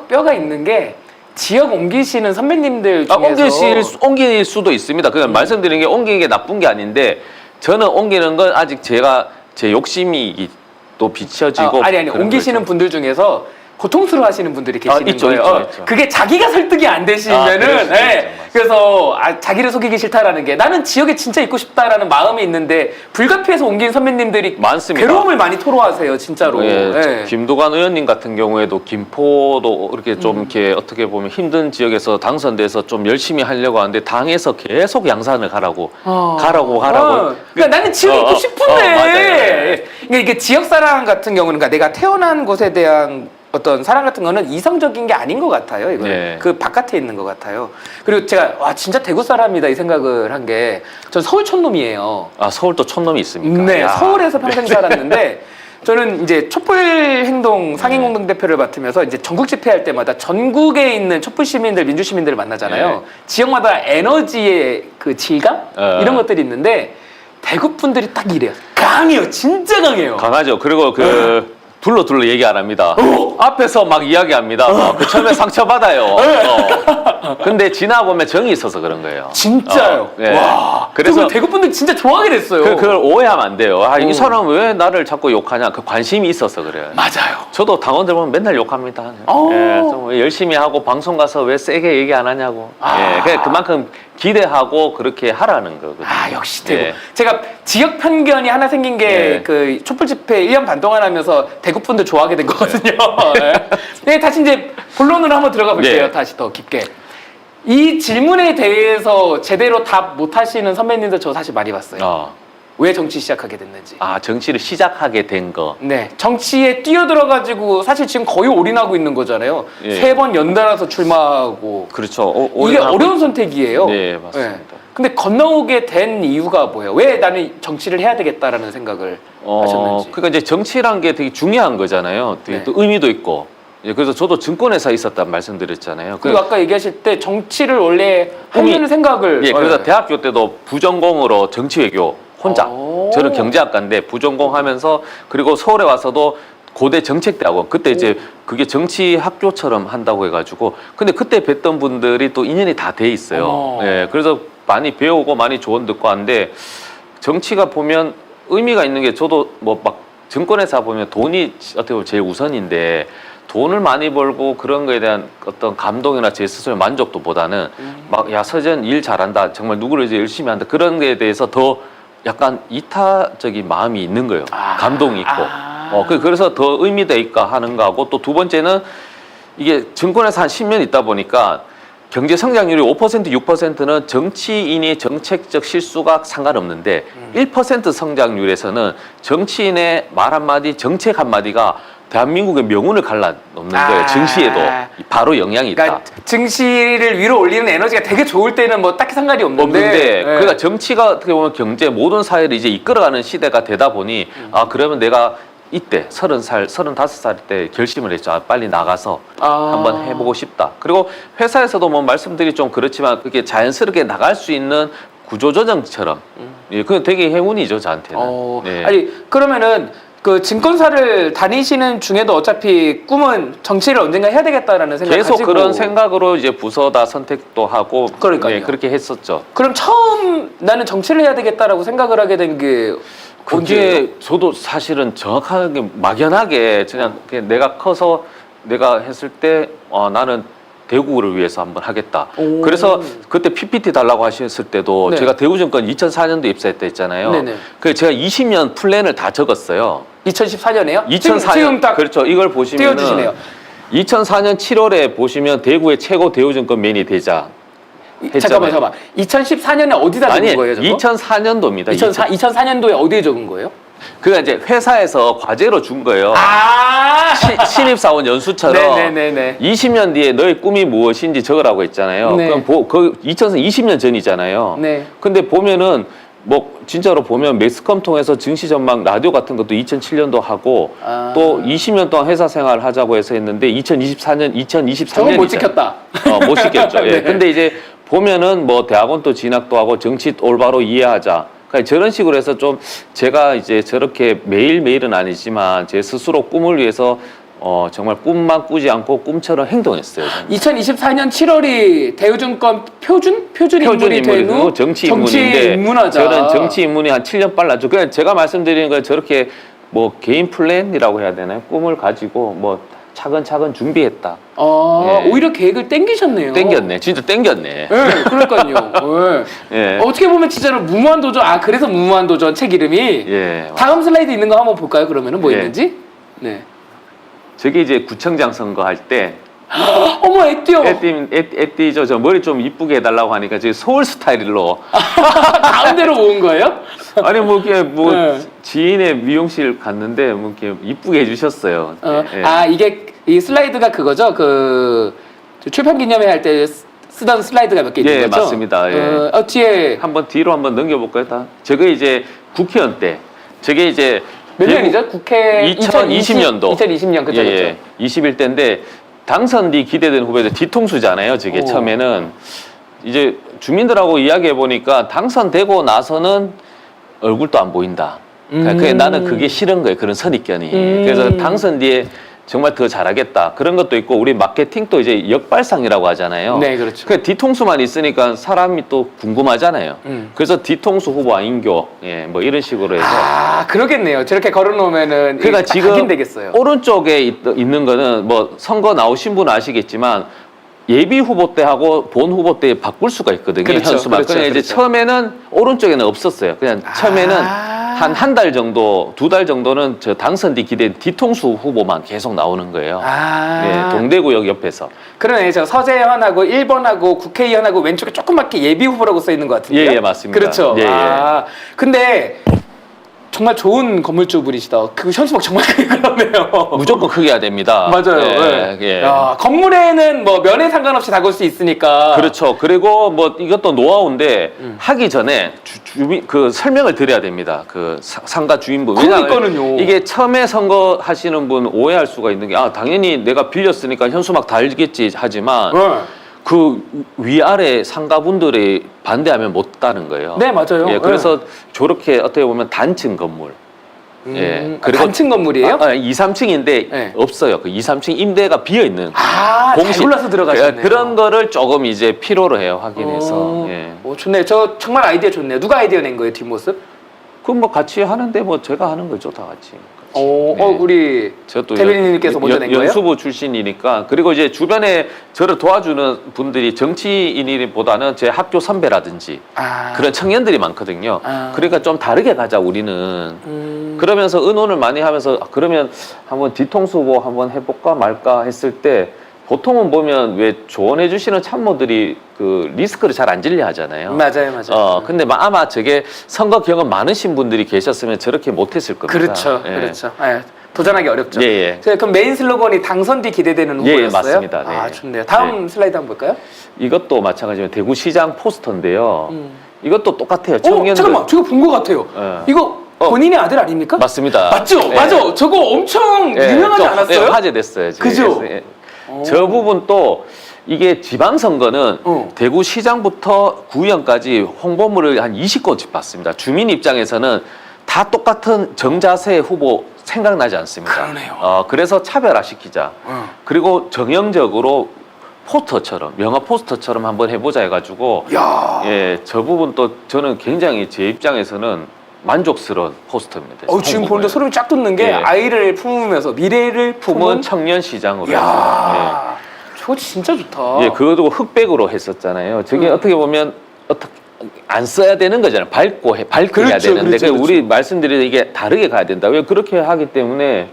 뼈가 있는 게 지역 옮기시는 선배님들 중에서 옮길 수도 있습니다. 그냥 말씀드리는 게 옮기는 게 나쁜 게 아닌데 저는 옮기는 건 아직 제가 제 욕심이 또 비춰지고 아니 그런 옮기시는 거죠. 분들 중에서 고통스러워하시는 분들이 계시는 있죠, 거예요. 있죠. 그게 자기가 설득이 안 되시면은 그럴 수도 예. 있죠, 맞습니다. 그래서 자기를 속이기 싫다라는 게 나는 지역에 진짜 있고 싶다라는 마음이 있는데 불가피해서 옮긴 선배님들이 많습니다. 괴로움을 많이 토로하세요, 진짜로. 예, 예. 김두관 의원님 같은 경우에도 김포도 이렇게 좀 이렇게 어떻게 보면 힘든 지역에서 당선돼서 좀 열심히 하려고 하는데 당에서 계속 양산을 가라고 가라고 그러니까 나는 지역에 있고 싶은데. 맞아요. 그러니까 이게 지역 사랑 같은 경우는 그러니까 내가 태어난 곳에 대한 어떤 사랑 같은 거는 이성적인 게 아닌 것 같아요. 이거 네. 그 바깥에 있는 것 같아요. 그리고 제가 와 진짜 대구 사람이다 이 생각을 한 게 전 서울 촌놈이에요. 아 서울도 촌놈이 있습니까? 네, 야. 서울에서 평생 살았는데 저는 이제 촛불 행동 상임 공동 대표를 맡으면서 이제 전국 집회할 때마다 전국에 있는 촛불 시민들, 민주 시민들을 만나잖아요. 네. 지역마다 에너지의 그 질감 이런 것들이 있는데 대구 분들이 딱 이래요. 강해요, 진짜 강해요. 강하죠. 그리고 둘러 얘기 안 합니다. 앞에서 막 이야기합니다. 그 처음에 상처받아요. 근데 지나보면 정이 있어서 그런 거예요. 진짜요. 예. 와. 그래서 대구 분들 진짜 좋아하게 됐어요. 그걸 오해하면 안 돼요. 이 사람 왜 나를 자꾸 욕하냐? 그 관심이 있어서 그래요. 맞아요. 저도 당원들 보면 맨날 욕합니다. 예, 좀 열심히 하고 방송 가서 왜 세게 얘기 안 하냐고. 예, 그냥 그만큼 기대하고 그렇게 하라는 거거든요. 역시 대구. 예. 제가 지역 편견이 하나 생긴 게 예. 그 촛불 집회 1년 반 동안 하면서 대구 분들 좋아하게 된 거거든요. 네, 다시 이제 본론으로 한번 들어가 볼게요. 예. 다시 더 깊게. 이 질문에 대해서 제대로 답 못 하시는 선배님들 저 사실 많이 봤어요. 왜 정치 시작하게 됐는지. 정치를 시작하게 된 거. 네, 정치에 뛰어들어가지고 사실 지금 거의 올인하고 있는 거잖아요. 예. 3번 연달아서 출마하고. 그렇죠. 이게 어려운 선택이에요. 네, 맞습니다. 근데 건너오게 된 이유가 뭐예요? 왜 나는 정치를 해야 되겠다라는 생각을 하셨는지. 그러니까 이제 정치란 게 되게 중요한 거잖아요. 되게 네. 또 의미도 있고. 예, 그래서 저도 증권회사에 있었단 말씀드렸잖아요. 그리고 아까 얘기하실 때 정치를 원래 하려는 생각을. 예, 그래서 대학교 때도 부전공으로 정치외교 혼자. 오. 저는 경제학과인데 부전공하면서 그리고 서울에 와서도 고대 정책대학원 그때 이제 그게 정치 학교처럼 한다고 해가지고 근데 그때 뵀던 분들이 또 인연이 다 돼 있어요. 예, 그래서 많이 배우고 많이 조언 듣고 하는데 정치가 보면 의미가 있는 게 저도 뭐 막 증권회사 보면 돈이 어떻게 보면 제일 우선인데 돈을 많이 벌고 그런 거에 대한 어떤 감동이나 제 스스로의 만족도보다는 막 야 서재현 일 잘한다 정말 누구를 이제 열심히 한다 그런 거에 대해서 더 약간 이타적인 마음이 있는 거예요. 감동이 있고. 그래서 더 의미가 있까 하는 거하고 또 두 번째는 이게 증권에서 한 10년 있다 보니까 경제 성장률이 5% 6%는 정치인의 정책적 실수가 상관없는데 1% 성장률에서는 정치인의 말 한마디 정책 한마디가 대한민국의 명운을 갈라놓는 거예요. 증시에도 바로 영향이 있다. 그러니까 증시를 위로 올리는 에너지가 되게 좋을 때는 뭐 딱히 상관이 없는데 그러니까 정치가 어떻게 보면 경제 모든 사회를 이제 이끌어가는 시대가 되다 보니 그러면 내가 이때 30살, 35살 때 결심을 했죠. 빨리 나가서 한번 해보고 싶다. 그리고 회사에서도 뭐 말씀드리 좀 그렇지만 그게 자연스럽게 나갈 수 있는 구조조정처럼 예, 그건 되게 행운이죠 저한테는. 네. 아니 그러면은 그 증권사를 다니시는 중에도 어차피 꿈은 정치를 언젠가 해야 되겠다라는 생각 계속 가지고 그런 생각으로 이제 부서다 선택도 하고 그러니까요. 예, 그렇게 했었죠. 그럼 처음 나는 정치를 해야 되겠다라고 생각을 하게 된 게 그게 저도 사실은 정확하게 막연하게 그냥 내가 커서 내가 했을 때 나는 대구를 위해서 한번 하겠다. 그래서 그때 PPT 달라고 하셨을 때도 네. 제가 대구증권 2004년도 입사했다 했잖아요. 네네. 그래서 제가 20년 플랜을 다 적었어요. 2014년에요? 2004년 지금 딱 그렇죠. 이걸 보시면은 띄워주시네요. 2004년 7월에 보시면 대구의 최고 대우증권 매니 되자. 잠깐만. 2014년에 어디다 적은 아니, 거예요, 저거? 2004년도입니다. 2004년도에 어디에 적은 거예요? 그러니까 이제 회사에서 과제로 준 거예요. 신입사원 연수처럼 네네네네. 20년 뒤에 너의 꿈이 무엇인지 적으라고 했잖아요. 네. 그럼 그 2020년 전이잖아요. 네. 근데 보면은 뭐 진짜로 보면 매스컴 통해서 증시 전망 라디오 같은 것도 2007년도 하고 또 20년 동안 회사 생활을 하자고 해서 했는데 2023년 저건 못 지켰다. 못 지켰죠. 예. 네. 근데 이제 보면은 뭐 대학원도 진학도 하고 정치 올바로 이해하자. 그러니까 저런 식으로 해서 좀 제가 이제 저렇게 매일매일은 아니지만 제 스스로 꿈을 위해서 정말 꿈만 꾸지 않고 꿈처럼 행동했어요. 저는. 2024년 7월이 대우증권 표준 인물이 되고 정치 인문인데 입문하자. 저는 정치 인문이 한 7년 빨랐죠. 그냥 제가 말씀드리는 건 저렇게 뭐 개인 플랜이라고 해야 되나요? 꿈을 가지고 뭐 차근차근 준비했다. 예. 오히려 계획을 땡기셨네요. 땡겼네. 진짜 땡겼네. 네, 그러니까요. 네. 예. 어떻게 보면 진짜로 무모한 도전. 그래서 무모한 도전 책 이름이. 예. 다음 슬라이드 있는 거 한번 볼까요? 그러면은 뭐 예. 있는지? 네. 저게 이제 구청장 선거할 때 어머, 애띠요. 에띠죠. 저 머리 좀 이쁘게 해달라고 하니까 지금 서울 스타일로 가운데로 모은 거예요? 아니 뭐 이렇게 뭐 네. 지인의 미용실 갔는데 뭐 이렇게 이쁘게 해주셨어요. 예. 이게 이 슬라이드가 그거죠? 그 출판 기념회 할 때 쓰던 슬라이드가 몇 개 있는 예, 거죠? 맞습니다. 예. 뒤에 한번 뒤로 한번 넘겨볼까요? 다. 저게 이제 국회의원 때. 저게 이제 몇 년이죠? 국회 2020년도. 2020년 그죠? 예, 21대인데 당선 뒤 기대된 후보들 뒤통수잖아요. 저게 오. 처음에는 이제 주민들하고 이야기해 보니까 당선되고 나서는 얼굴도 안 보인다. 그러니까 나는 그게 싫은 거예요. 그런 선입견이. 그래서 당선 뒤에 정말 더 잘하겠다. 그런 것도 있고 우리 마케팅도 이제 역발상이라고 하잖아요. 네, 그렇죠. 그 뒤통수만 있으니까 사람이 또 궁금하잖아요. 그래서 뒤통수 후보 안인교, 예, 뭐 이런 식으로 해서. 그러겠네요. 저렇게 걸어놓으면은 그러니까 지금 각인되겠어요. 오른쪽에 있는 거는 뭐 선거 나오신 분은 아시겠지만 예비 후보 때하고 본 후보 때 바꿀 수가 있거든요. 그렇죠, 현수막. 그렇죠, 그냥 이제 그렇죠. 처음에는 오른쪽에는 없었어요. 그냥 처음에는 한 달 정도, 2달 정도는 저 당선 뒤 기대된 뒤통수 후보만 계속 나오는 거예요. 네, 동대구역 옆에서. 그러네. 저 서재현하고 1번하고 국회의원하고 왼쪽에 조그맣게 예비 후보라고 써 있는 것 같은데요. 예, 맞습니다. 그렇죠. 예, 예. 근데 정말 좋은 건물주분이시다. 그 현수막 정말 크게 그러네요. 무조건 크게 해야 됩니다. 맞아요. 예, 네. 예. 야, 건물에는 뭐 면에 상관없이 다 걸 수 있으니까. 그렇죠. 그리고 뭐 이것도 노하우인데 하기 전에 주민 그 설명을 드려야 됩니다. 그 상가 주인분. 그러니까는요. 이게 처음에 선거 하시는 분 오해할 수가 있는 게 당연히 내가 빌렸으니까 현수막 달겠지 하지만 그 위아래 상가분들이 반대하면 못 따는 거예요. 네, 맞아요. 예, 그래서 저렇게 어떻게 보면 단층 건물. 단층 건물이에요? 2, 3층인데 네. 없어요. 그 2, 3층 임대가 비어 있는 잘 골라서 들어가셨네요. 그런 거를 조금 이제 필요로 해요. 확인해서. 예. 좋네요. 저 정말 아이디어 좋네요. 누가 아이디어 낸 거예요, 뒷모습? 그럼 뭐 같이 하는데 뭐 제가 하는 거죠, 다 같이. 우리 저도 대변인님께서 먼저 낸 거예요? 연수부 출신이니까. 그리고 이제 주변에 저를 도와주는 분들이 정치인이보다는 제 학교 선배라든지 그런 청년들이 많거든요. 그러니까 좀 다르게 가자 우리는. 그러면서 의논을 많이 하면서 그러면 한번 뒤통수 후보 한번 해볼까 말까 했을 때 보통은 보면 왜 조언해 주시는 참모들이 그 리스크를 잘 안 질려 하잖아요. 맞아요. 근데 아마 저게 선거 경험 많으신 분들이 계셨으면 저렇게 못했을 겁니다. 그렇죠. 예. 그렇죠. 예, 도전하기 어렵죠. 예. 그럼 메인 슬로건이 당선 뒤 기대되는 예, 후보였어요? 맞습니다. 네. 좋네요. 다음 슬라이드 한번 볼까요? 이것도 마찬가지로 대구시장 포스터인데요. 이것도 똑같아요. 청년들. 잠깐만, 저거 본 것 같아요. 이거 본인의 아들 아닙니까? 맞습니다. 맞죠? 예. 맞아. 저거 엄청 유명하지 좀, 않았어요? 화제됐어요. 그죠? 예. 저 부분 또 이게 지방선거는 대구시장부터 구의원까지 홍보물을 한 20건씩 받습니다. 주민 입장에서는 다 똑같은 정자세 후보 생각나지 않습니다. 그러네요. 그래서 차별화시키자. 그리고 정형적으로 포스터처럼 명화 포스터처럼 한번 해보자 해가지고 저 부분 또 저는 굉장히 제 입장에서는 만족스러운 포스터입니다. 지금 보는데 소름이 쫙 돋는 게 아이를 품으면서 미래를 품은 청년 시장으로. 저거 진짜 좋다. 그것도 흑백으로 했었잖아요. 저게 어떻게 보면 안 써야 되는 거잖아요. 밝고 해야 되는데 그렇죠. 우리 말씀드리는 이게 다르게 가야 된다. 왜 그렇게 하기 때문에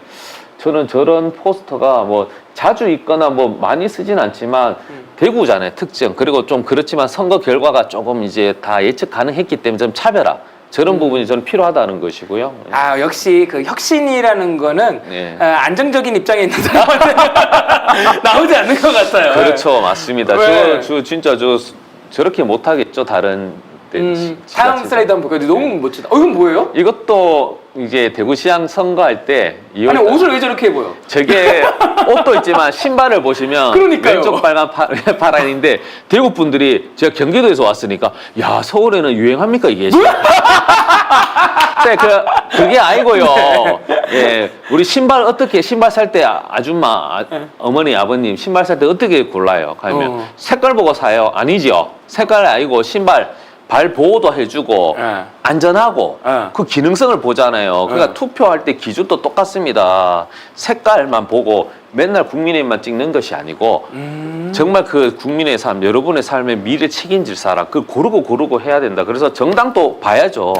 저는 저런 포스터가 뭐 자주 있거나 뭐 많이 쓰진 않지만 대구잖아요. 특정. 그리고 좀 그렇지만 선거 결과가 조금 이제 다 예측 가능했기 때문에 좀 차별화. 저런 부분이 저는 필요하다는 것이고요. 역시 그 혁신이라는 거는 안정적인 입장에 있는 사람한테 나오지 않는 것 같아요. 그렇죠. 맞습니다. 저 진짜 저렇게 못하겠죠. 다른 다음 슬라이드 한번 볼까요? 너무 멋지다. 이건 뭐예요? 이것도 이제 대구시장 선거할 때 아니 옷을 왜 저렇게 입어요? 저게 옷도 있지만 신발을 보시면 그러니까요. 왼쪽 빨간 파란인데 대구 분들이 제가 경기도에서 왔으니까 야 서울에는 유행합니까 이게? 그게 아니고요. 우리 신발 어떻게 신발 살 때 아줌마 어머니 아버님 신발 살 때 어떻게 골라요? 가면 색깔 보고 사요? 아니죠. 색깔 아니고 신발 발 보호도 해주고 안전하고 그 기능성을 보잖아요. 그러니까 투표할 때 기준도 똑같습니다. 색깔만 보고 맨날 국민의힘만 찍는 것이 아니고 정말 그 국민의 삶, 여러분의 삶의 미래 책임질 사람 그 고르고 해야 된다. 그래서 정당도 봐야죠.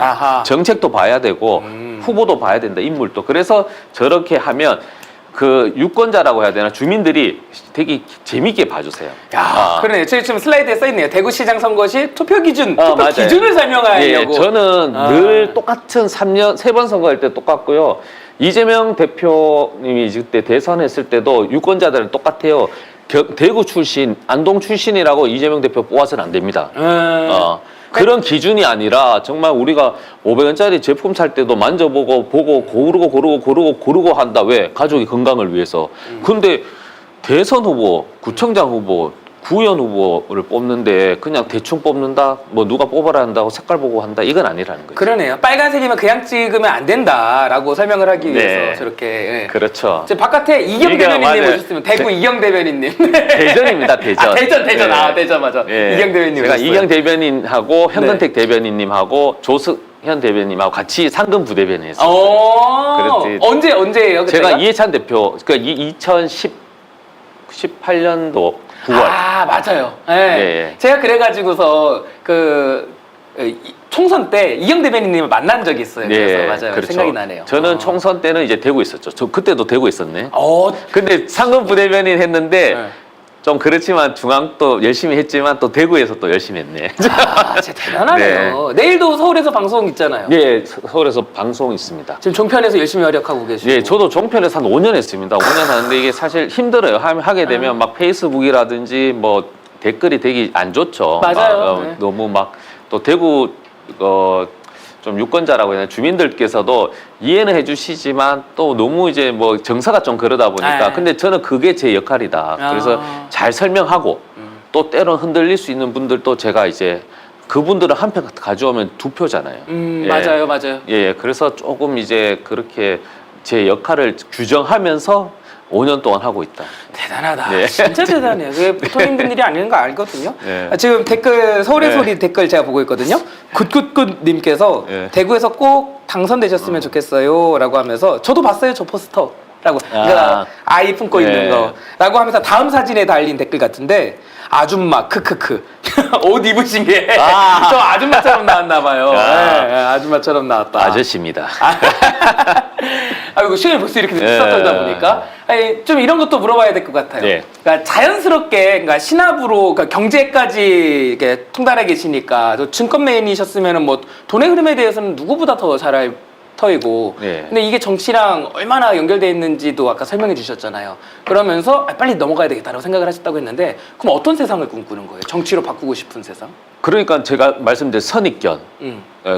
정책도 봐야 되고 후보도 봐야 된다. 인물도. 그래서 저렇게 하면 그 유권자라고 해야 되나 주민들이 되게 재밌게 봐주세요. 그러네요. 저희 지금 슬라이드에 써있네요. 대구시장 선거 시 투표 기준, 기준을 설명하려고. 저는 늘 똑같은 3번 선거할 때 똑같고요. 이재명 대표님이 그때 대선했을 때도 유권자들은 똑같아요. 대구 출신, 안동 출신이라고 이재명 대표 뽑아서는 안 됩니다. 그런 기준이 아니라 정말 우리가 500원짜리 제품 살 때도 만져보고 보고 고르고 한다. 왜? 가족의 건강을 위해서. 근데 대선 후보, 구청장 후보, 구의원 후보를 뽑는데 그냥 대충 뽑는다, 뭐 누가 뽑아라 한다고 색깔 보고 한다, 이건 아니라는 거죠. 그러네요. 빨간색이면 그냥 찍으면 안 된다라고 설명을 하기 위해서 저렇게. 그렇죠. 바깥에 이경 대변인님 오셨으면 대구 이경 대변인님. 대전입니다, 대전. 대전. 대전 맞아. 이경 대변인님. 제가 이경 대변인하고 현근택 대변인님하고 조석현 대변인님하고 같이 상금 부대변인 했어요. 언제예요? 제가 이해찬 대표, 그러니까 2018년도 9월. 맞아요. 제가 그래가지고서 총선 때 이경 대변인님을 만난 적이 있어요. 그래서 맞아요. 그렇죠. 생각이 나네요. 저는 총선 때는 이제 대구 있었죠. 저 그때도 대구 있었네. 근데 상금 부대변인 했는데 좀 그렇지만 중앙도 열심히 했지만 또 대구에서 또 열심히 했네. 진짜 대단하네요. 내일도 서울에서 방송 있잖아요. 서울에서 방송 있습니다. 지금 종편에서 열심히 활약하고 계시고. 저도 종편에서 한 5년 했습니다. 5년 하는데 이게 사실 힘들어요. 하게 되면 막 페이스북이라든지 뭐 댓글이 되게 안 좋죠. 맞아요. 너무 막 또 대구 좀 유권자라고 해야 되나 주민들께서도 이해는 해주시지만 또 너무 이제 뭐 정서가 좀 그러다 보니까 근데 저는 그게 제 역할이다. 그래서 잘 설명하고 또 때론 흔들릴 수 있는 분들도 제가 이제 그분들은 한 표 가져오면 2표잖아요. 예. 맞아요, 맞아요. 예, 그래서 조금 이제 그렇게 제 역할을 규정하면서 5년 동안 하고 있다. 대단하다. 네. 진짜 대단해요. 그게 보통인 분들이 아닌 거 알거든요. 네. 지금 댓글 서울의 네. 소리 댓글 제가 보고 있거든요. 굿굿굿님께서 네. 대구에서 꼭 당선되셨으면 좋겠어요라고 하면서 저도 봤어요, 저 포스터라고. 그러니까 아이 품고 있는 네. 거라고 하면서 다음 사진에 달린 댓글 같은데 아줌마 크크크 옷 입으신 게 저 아줌마처럼 나왔나 봐요. 네, 아줌마처럼 나왔다. 아저씨입니다. 아이고 시간이 벌써 이렇게 예. 썼다 보니까 아니, 좀 이런 것도 물어봐야 될 것 같아요. 네. 그러니까 자연스럽게 그러니까 신압으로 그러니까 경제까지 이렇게 통달해 계시니까 또 증권맨이셨으면은 뭐 돈의 흐름에 대해서는 누구보다 더 잘 알 터이고. 네. 근데 이게 정치랑 얼마나 연결돼 있는지도 아까 설명해 주셨잖아요. 그러면서 빨리 넘어가야 되겠다라고 생각을 하셨다고 했는데 그럼 어떤 세상을 꿈꾸는 거예요? 정치로 바꾸고 싶은 세상? 그러니까 제가 말씀드린 선입견,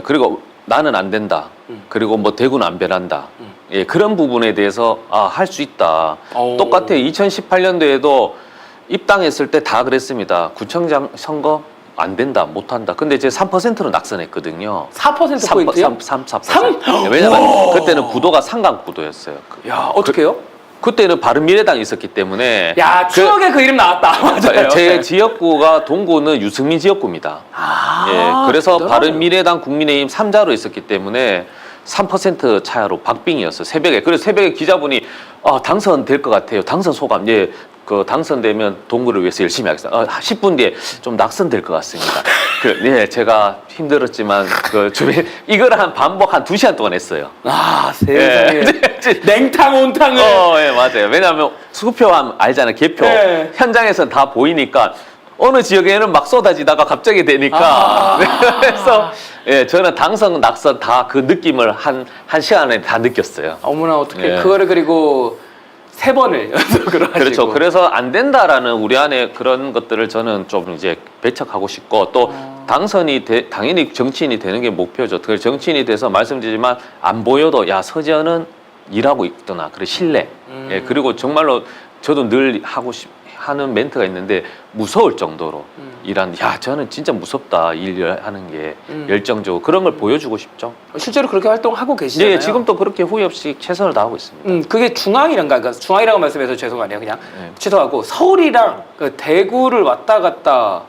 그리고 나는 안 된다. 그리고 뭐 대구는 안 변한다. 예, 그런 부분에 대해서 할 수 있다. 오. 똑같아요. 2018년도에도 입당했을 때 다 그랬습니다. 구청장 선거 안 된다, 못 한다. 근데 이제 3%로 낙선했거든요. 4% 포인트요? 4%. 삼? 왜냐면 우와. 그때는 구도가 삼강구도였어요. 야 어떻게요? 그때는 바른미래당이 있었기 때문에 야 추억의 그 이름 나왔다. 맞아요. 제 네. 지역구가 동구는 유승민 지역구입니다. 예, 그래서 대단하네요. 바른미래당, 국민의힘 3자로 있었기 때문에 3% 차로 박빙이었어요. 새벽에. 그래서 새벽에 기자분이 당선될 것 같아요. 당선 소감. 예, 그 당선되면 동구를 위해서 열심히 하겠습니다. 10분 뒤에 좀 낙선될 것 같습니다. 예, 제가 힘들었지만 그 주변 이걸 한 반복 한 2시간 동안 했어요. 세상에 냉탕 온탕을 예, 맞아요. 왜냐하면 수표하면 알잖아요. 개표. 네. 현장에서는 다 보이니까 어느 지역에는 막 쏟아지다가 갑자기 되니까. 그래서 예, 저는 당선, 낙선 다 그 느낌을 한 시간에 다 느꼈어요. 어머나 어떻게 예. 그거를 그리고 3번을 연속으로 하시고 그렇죠. 그래서 안 된다라는 우리 안에 그런 것들을 저는 좀 이제 배척하고 싶고 또 당선이 당연히 정치인이 되는 게 목표죠. 그 정치인이 돼서 말씀드리지만 안 보여도 야 서지현은 일하고 있구나. 그래 신뢰. 예, 그리고 정말로 저도 늘 하는 멘트가 있는데 무서울 정도로 일하는 저는 진짜 무섭다 일하는 게 열정적으로 그런 걸 보여주고 싶죠. 실제로 그렇게 활동하고 계시잖아요. 네, 지금도 그렇게 후회 없이 최선을 다하고 있습니다. 그게 중앙이란가 그러니까 중앙이라고 말씀해서 죄송하네요. 그냥 네. 취소하고 서울이랑 그 대구를 왔다 갔다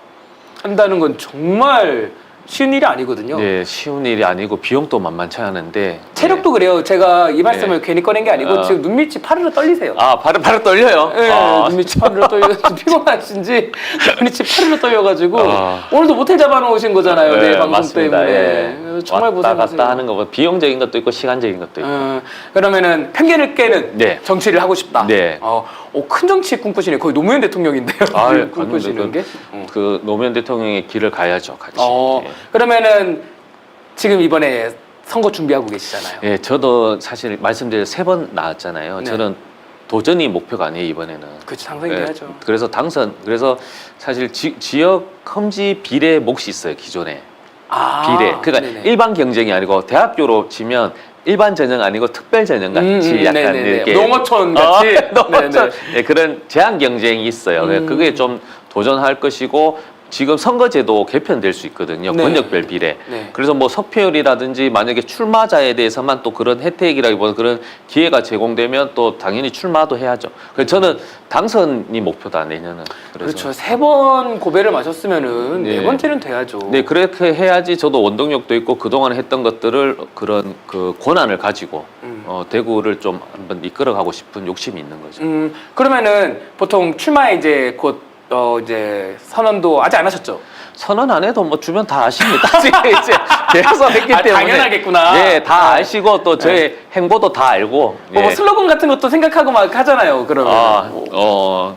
한다는 건 정말 쉬운 일이 아니거든요. 네, 쉬운 일이 아니고 비용도 만만치 않은데 체력도 그래요. 제가 이 말씀을 괜히 꺼낸 게 아니고 지금 눈밑이 파르르 떨리세요. 바로 떨려요. 네, 눈밑이 파르르 떨려가지고 피곤하신지 눈밑이 파르르 떨려가지고 아. 오늘도 모텔 잡아놓으신 거잖아요. 네, 내일 방송 맞습니다. 때문에 예. 정말 왔다 고생하세요. 갔다 하는 거 비용적인 것도 있고 시간적인 것도 있고. 그러면은 편견을 깨는 네. 정치를 하고 싶다. 네. 큰 정치 꿈꾸시네. 거의 노무현 대통령인데요. 꿈꾸시는 게. 그 노무현 대통령의 길을 가야죠, 같이. 예. 그러면은 지금 이번에 선거 준비하고 계시잖아요. 예, 저도 사실 말씀드린 3번 나왔잖아요. 네. 저는 도전이 목표가 아니에요, 이번에는. 그렇죠. 당선돼야죠. 그래서 그래서 사실 지역 험지 비례 몫이 있어요, 기존에. 비례. 그러니까 네네. 일반 경쟁이 아니고 대학교로 치면 일반 전형 아니고 특별 전형 같이 약간 네네네. 이렇게 농어촌 같이. 농어촌. 네네. 예, 그런 제한 경쟁이 있어요. 그게 좀 도전할 것이고 지금 선거제도 개편될 수 있거든요. 네. 권역별 비례. 네. 그래서 뭐 석패율이라든지 만약에 출마자에 대해서만 또 그런 혜택이라기보다 그런 기회가 제공되면 또 당연히 출마도 해야죠. 그래서 저는 당선이 목표다 내년은. 그렇죠. 3번 고배를 마셨으면은 네. 4번째는 돼야죠. 네, 그렇게 해야지 저도 원동력도 있고 그동안 했던 것들을 그런 그 권한을 가지고 대구를 좀 한번 이끌어가고 싶은 욕심이 있는 거죠. 그러면은 보통 출마에 이제 곧 이제 선언도 아직 안 하셨죠? 선언 안 해도 뭐 주변 다 아십니다. 이제 계속 했기 때문에. 당연하겠구나. 예, 다 아시고 또 저의 행보도 다 알고. 예. 뭐 슬로건 같은 것도 생각하고 막 하잖아요. 그러면.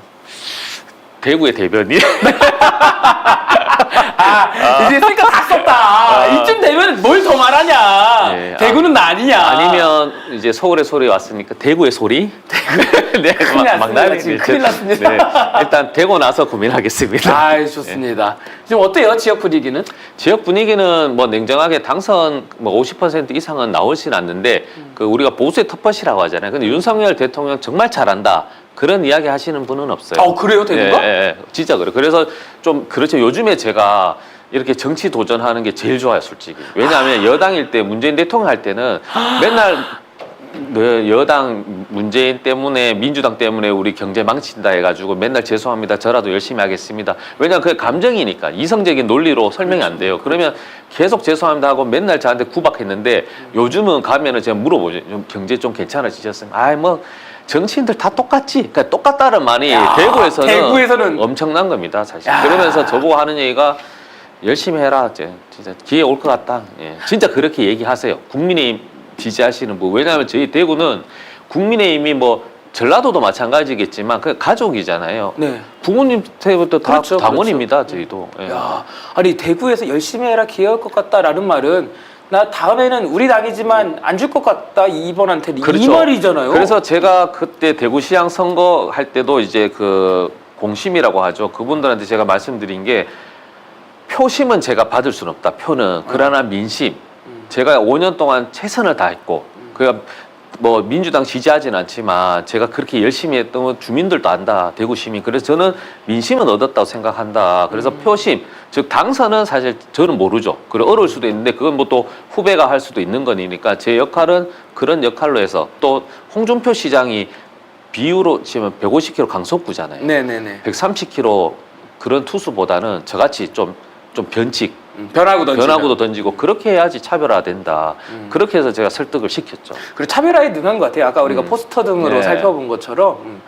대구의 대변인. 이제 생각 다 썼다. 이쯤 되면 뭘 더 말하냐. 예, 대구는 나 아니냐. 아니면 이제 서울의 소리 왔으니까 대구의 소리. 네, 큰일 났습니다. 지금 큰일 났습니다. 네, 일단 되고 나서 고민하겠습니다. 아, 좋습니다. 지금 어때요? 지역 분위기는? 지역 분위기는 뭐 냉정하게 당선 뭐 50% 이상은 나오진 않는데 그 우리가 보수의 텃밭이라고 하잖아요. 근데 윤석열 대통령 정말 잘한다. 그런 이야기 하시는 분은 없어요. 그래요? 대구가? 예, 진짜 그래요. 그래서 좀 그렇죠. 요즘에 제가 이렇게 정치 도전하는 게 제일 좋아요, 솔직히. 왜냐하면 여당일 때 문재인 대통령 할 때는 맨날 여당 문재인 때문에 민주당 때문에 우리 경제 망친다 해가지고 맨날 죄송합니다. 저라도 열심히 하겠습니다. 왜냐하면 그게 감정이니까 이성적인 논리로 설명이 안 돼요. 그러면 계속 죄송합니다 하고 맨날 저한테 구박했는데 요즘은 가면은 제가 물어보죠. 좀 경제 좀 괜찮아지셨어요? 아이 뭐 정치인들 다 똑같지. 그러니까 똑같다는 말이 대구에서는 엄청난 겁니다, 사실. 그러면서 저보고 하는 얘기가 열심히 해라. 진짜 기회 올 것 같다. 예. 진짜 그렇게 얘기하세요. 국민의힘 지지하시는 분. 왜냐하면 저희 대구는 국민의힘이 뭐 전라도도 마찬가지겠지만 그 가족이잖아요. 네. 부모님 때부터 다 그렇죠, 당원입니다. 그렇죠. 저희도. 예. 야, 아니 대구에서 열심히 해라 기회 올 것 같다라는 말은 나 다음에는 우리 당이지만 안 줄 것 같다 이번한테 이 말이잖아요. 그래서 제가 그때 대구시장 선거 할 때도 이제 그 공심이라고 하죠. 그분들한테 제가 말씀드린 게 표심은 제가 받을 수는 없다. 표는 그러나 민심. 제가 5년 동안 최선을 다했고, 그가 뭐 민주당 지지하진 않지만 제가 그렇게 열심히 했던 건 주민들도 안다. 대구 시민. 그래서 저는 민심은 얻었다고 생각한다. 그래서 표심, 즉 당선은 사실 저는 모르죠. 그래 어려울 수도 있는데 그건 뭐 또 후배가 할 수도 있는 거니까 제 역할은 그런 역할로 해서 또 홍준표 시장이 비유로 치면 150km 강속구잖아요. 네네네. 130km 그런 투수보다는 저같이 좀 변칙. 변화구도 던지고 그렇게 해야지 차별화된다. 그렇게 해서 제가 설득을 시켰죠. 그리고 차별화에 능한 것 같아요. 아까 우리가 포스터 등으로 네. 살펴본 것처럼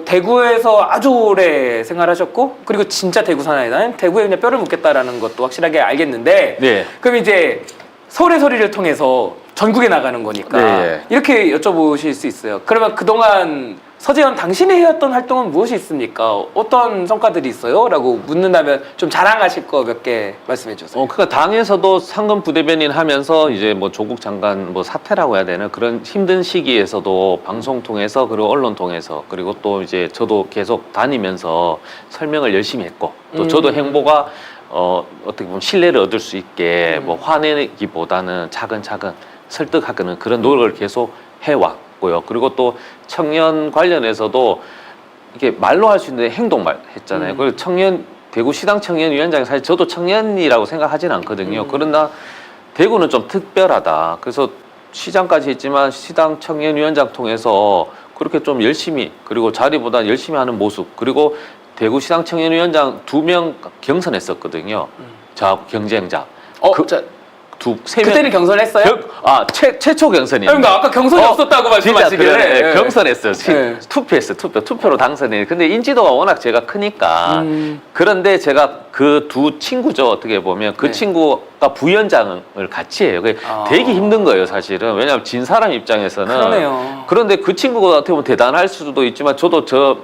대구에서 아주 오래 생활하셨고 그리고 진짜 대구 사나이다. 대구에 그냥 뼈를 묻겠다라는 것도 확실하게 알겠는데 네. 그럼 이제 서울의 소리를 통해서 전국에 나가는 거니까 네. 이렇게 여쭤보실 수 있어요. 그러면 그동안 서재현 당신이 해왔던 활동은 무엇이 있습니까? 어떤 성과들이 있어요? 라고 묻는다면 좀 자랑하실 거 몇 개 말씀해 주세요. 그러니까 당에서도 상근 부대변인 하면서 이제 뭐 조국 장관 뭐 사퇴라고 해야 되나 그런 힘든 시기에서도 방송 통해서 그리고 언론 통해서 그리고 또 이제 저도 계속 다니면서 설명을 열심히 했고 또 저도 행보가 어떻게 보면 신뢰를 얻을 수 있게 뭐 화내기보다는 차근차근 설득하는 그런 노력을 계속 해왔고요. 그리고 또 청년 관련해서도 이게 말로 할 수 있는데 행동 말 했잖아요. 그리고 대구시당 청년위원장이 사실 저도 청년이라고 생각하진 않거든요. 그러나 대구는 좀 특별하다. 그래서 시장까지 했지만 시당 청년위원장 통해서 그렇게 좀 열심히 그리고 자리보다 열심히 하는 모습 그리고 대구시당 청년위원장 2명 경선했었거든요. 자 경쟁자. 세 명. 그때는 경선했어요? 최초 경선이에요. 그러니까 아까 경선이 없었다고 말씀하시길래 네. 경선했어요. 네. 투표로 당선이. 근데 인지도가 워낙 제가 크니까. 그런데 제가 그 두 친구죠. 어떻게 보면 그 네. 친구가 부위원장을 같이 해요. 그게 되게 힘든 거예요, 사실은. 왜냐하면 진 사람 입장에서는. 그러네요. 그런데 그 친구가 어떻게 보면 대단할 수도 있지만 저도 저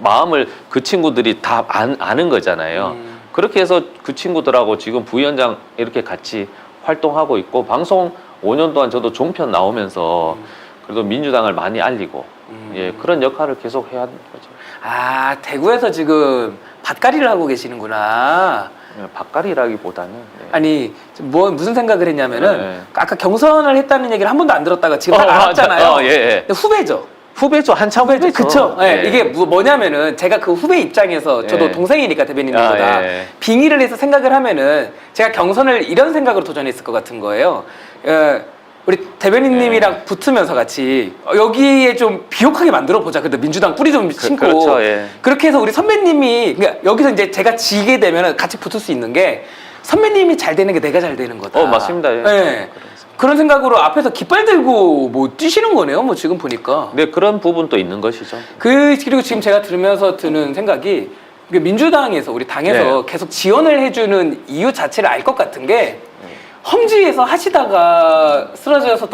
마음을 그 친구들이 다 아는 거잖아요. 그렇게 해서 그 친구들하고 지금 부위원장 이렇게 같이 활동하고 있고 방송 5년 동안 저도 종편 나오면서 그래도 민주당을 많이 알리고 예, 그런 역할을 계속 해야 하는 거죠. 아 대구에서 지금 밭갈이를 하고 계시는구나. 밭갈이라기보다는 네. 아니 무슨 생각을 했냐면은 네. 아까 경선을 했다는 얘기를 한 번도 안 들었다가 지금 딱 알았잖아요. 예. 근데 후배죠. 후배죠. 한참 후배죠. 그쵸. 네. 예. 이게 뭐냐면은 제가 그 후배 입장에서 저도 예. 동생이니까 대변인님보다 빙의를 해서 생각을 하면은 제가 경선을 이런 생각으로 도전했을 것 같은 거예요. 우리 대변인님이랑 붙으면서 같이 여기에 좀 비옥하게 만들어 보자. 근데 민주당 뿌리 좀 심고 그렇죠. 예. 그렇게 해서 우리 선배님이 그러니까 여기서 이제 제가 지게 되면은 같이 붙을 수 있는 게 선배님이 잘 되는 게 내가 잘 되는 거다. 맞습니다. 예. 네. 그런 생각으로 앞에서 깃발 들고 뭐 뛰시는 거네요. 뭐 지금 보니까. 네, 그런 부분도 있는 것이죠. 그리고 지금 제가 들으면서 드는 생각이 민주당에서 우리 당에서 계속 지원을 해주는 이유 자체를 알 것 같은 게 험지에서 하시다가 쓰러져서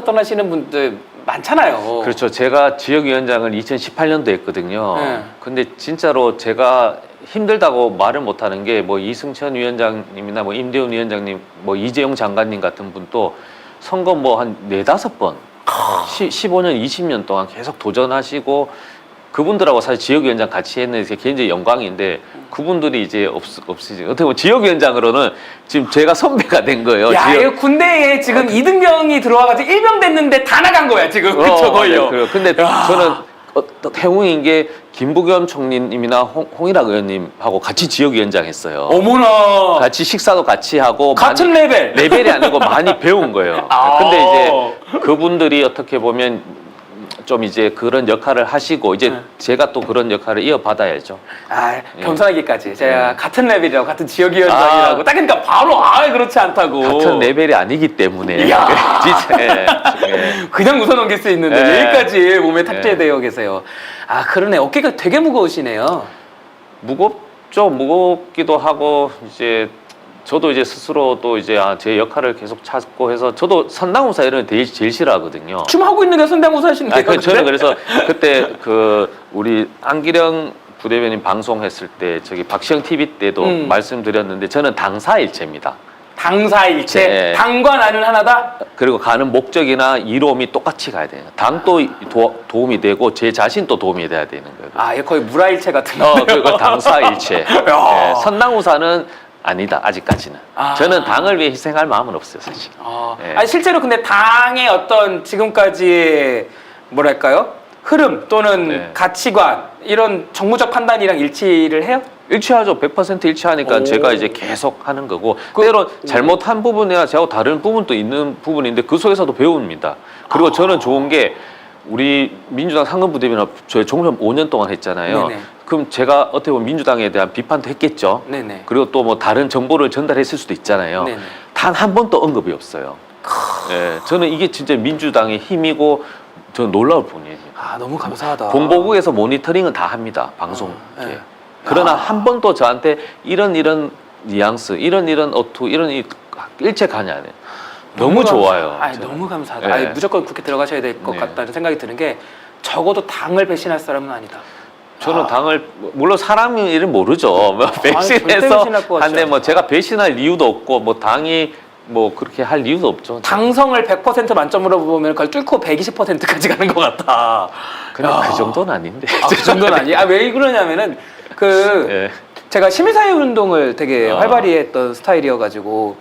떠나시는 분들 많잖아요. 그렇죠. 제가 지역위원장을 2018년도에 했거든요. 네. 근데 진짜로 제가 힘들다고 말을 못하는 게 뭐 이승천 위원장님이나 뭐 임대훈 위원장님, 뭐 이재용 장관님 같은 분도 선거 뭐 한 4-5번 15년, 20년 동안 계속 도전하시고 그분들하고 사실 지역위원장 같이 했는 게 굉장히 영광인데 그분들이 이제 없으지. 어떻게 보면 지역위원장으로는 지금 제가 선배가 된 거예요. 야, 이거 군대에 지금 2등병이 들어와가지고 1병 됐는데 다 나간 거야, 지금. 그쵸, 거의요. 네, 근데 저는 행운인 게 김부겸 총리님이나 홍일학 의원님하고 같이 지역위원장 했어요. 어머나. 같이 식사도 같이 하고 같은 많이, 레벨. 레벨이 아니고 많이 배운 거예요. 아. 근데 이제 그분들이 어떻게 보면 좀 이제 그런 역할을 하시고 이제 제가 또 그런 역할을 이어받아야죠. 아, 겸손하기까지. 제가 예. 같은 레벨이라고, 같은 지역위원장이라고. 딱 그러니까 바로, 그렇지 않다고. 같은 레벨이 아니기 때문에 이야. 진짜 예. 그냥 웃어넘길 수 있는데, 예. 여기까지 몸에 탑재되어 계세요. 아, 그러네. 어깨가 되게 무거우시네요. 무겁죠. 무겁기도 하고 이제 저도 이제 스스로도 이제 제 역할을 계속 찾고 해서 저도 선당우사 이런 거 제일 싫어하거든요. 춤 하고 있는 게 선당우사 하시는 거예요? 저는 그래서 그때 그 우리 안기령 부대변인 방송했을 때 저기 박시영 TV 때도 말씀드렸는데 저는 당사일체입니다. 당사일체. 네. 당과 나는 하나다? 그리고 가는 목적이나 이로움이 똑같이 가야 돼요. 당도 도움이 되고 제 자신도 도움이 돼야 되는 거예요. 아, 얘 거의 무라일체 같은 거. 그리고 당사일체. 예, 선당우사는 아니다 아직까지는. 아. 저는 당을 위해 희생할 마음은 없어요 사실. 예. 아니, 실제로 근데 당의 어떤 지금까지의 뭐랄까요? 흐름 또는 네. 가치관 이런 정무적 판단이랑 일치를 해요? 일치하죠. 100% 일치하니까 오. 제가 이제 계속 하는 거고 때론 잘못한 부분이나 저하고 다른 부분도 있는 부분인데 그 속에서도 배웁니다. 그리고 저는 좋은 게 우리 민주당 상근부대변인 저희 종점 5년 동안 했잖아요. 네네. 그럼 제가 어떻게 보면 민주당에 대한 비판도 했겠죠. 네네. 그리고 또 뭐 다른 정보를 전달했을 수도 있잖아요. 네네. 단 한 번도 언급이 없어요. 예, 저는 이게 진짜 민주당의 힘이고 저는 놀라울 뿐이에요. 아, 너무 감사하다. 본보국에서 모니터링은 다 합니다. 방송. 네. 그러나 한 번도 저한테 이런 뉘앙스, 이런 어투, 일체가냐 안 해요. 너무 좋아요. 아니, 저는. 너무 감사하다. 네. 아니, 무조건 국회 들어가셔야 될 것 네. 같다는 생각이 드는 게 적어도 당을 배신할 사람은 아니다. 저는 당을 물론 사람이 이름 모르죠. 뭐 절대 배신해서 배신할 것 같지 한데 뭐 않아. 제가 배신할 이유도 없고 뭐 당이 뭐 그렇게 할 이유도 없죠. 당성을 100% 만점으로 보면 그걸 뚫고 120%까지 가는 것 같다. 근데 야. 그 정도는 아닌데. 그 정도는 아니. 왜 그러냐면은 예. 제가 시민사회 운동을 되게 활발히 했던 스타일이어가지고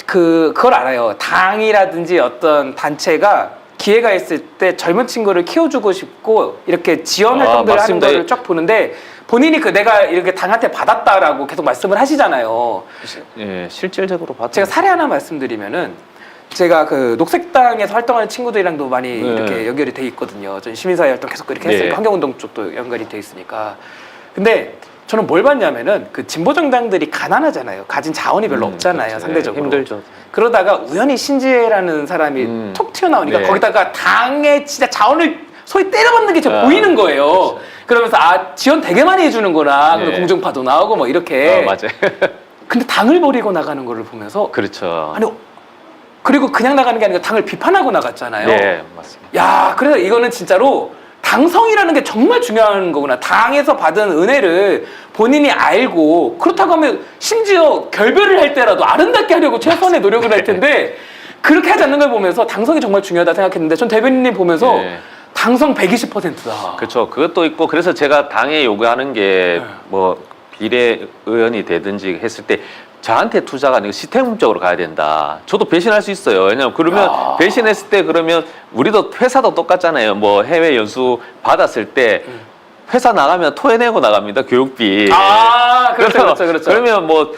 그걸 알아요. 당이라든지 어떤 단체가 기회가 있을 때 젊은 친구를 키워주고 싶고 이렇게 지원 활동들을 하는 맞습니다. 거를 쫙 보는데 본인이 내가 이렇게 당한테 받았다라고 계속 말씀을 하시잖아요. 예, 실질적으로 봤 제가 사례 하나 말씀드리면은 제가 그 녹색당에서 활동하는 친구들이랑도 많이 네. 이렇게 연결이 돼 있거든요. 저는 시민사회 활동 계속 이렇게 했으니까 네. 환경운동 쪽도 연결이 돼 있으니까. 근데 저는 뭘 봤냐면은 그 진보 정당들이 가난하잖아요. 가진 자원이 별로 없잖아요. 그렇죠. 상대적으로. 힘들죠. 그러다가 우연히 신지혜라는 사람이 톡 튀어나오니까 네. 거기다가 당의 진짜 자원을 소위 때려받는 게 저 보이는 거예요. 그렇죠. 그러면서 지원 되게 많이 해주는구나. 그래서 네. 공정파도 나오고 뭐 이렇게. 맞아요. 근데 당을 버리고 나가는 거를 보면서 그렇죠. 아니 그리고 그냥 나가는 게 아니라 당을 비판하고 나갔잖아요. 네, 맞습니다. 야, 그래서 이거는 진짜로 당성이라는 게 정말 중요한 거구나. 당에서 받은 은혜를 본인이 알고 그렇다고 하면 심지어 결별을 할 때라도 아름답게 하려고 최선의 노력을 할 텐데 그렇게 하지 않는 걸 보면서 당성이 정말 중요하다 생각했는데 전 대변인님 보면서 네. 당성 120%다. 그렇죠. 그것도 있고 그래서 제가 당에 요구하는 게 뭐 비례의원이 되든지 했을 때 저한테 투자가 아니고 시스템적으로 가야 된다. 저도 배신할 수 있어요. 왜냐면 그러면 배신했을 때 그러면 우리도 회사도 똑같잖아요. 뭐 해외 연수 받았을 때 회사 나가면 토해내고 나갑니다. 교육비. 그렇죠. 그러면 뭐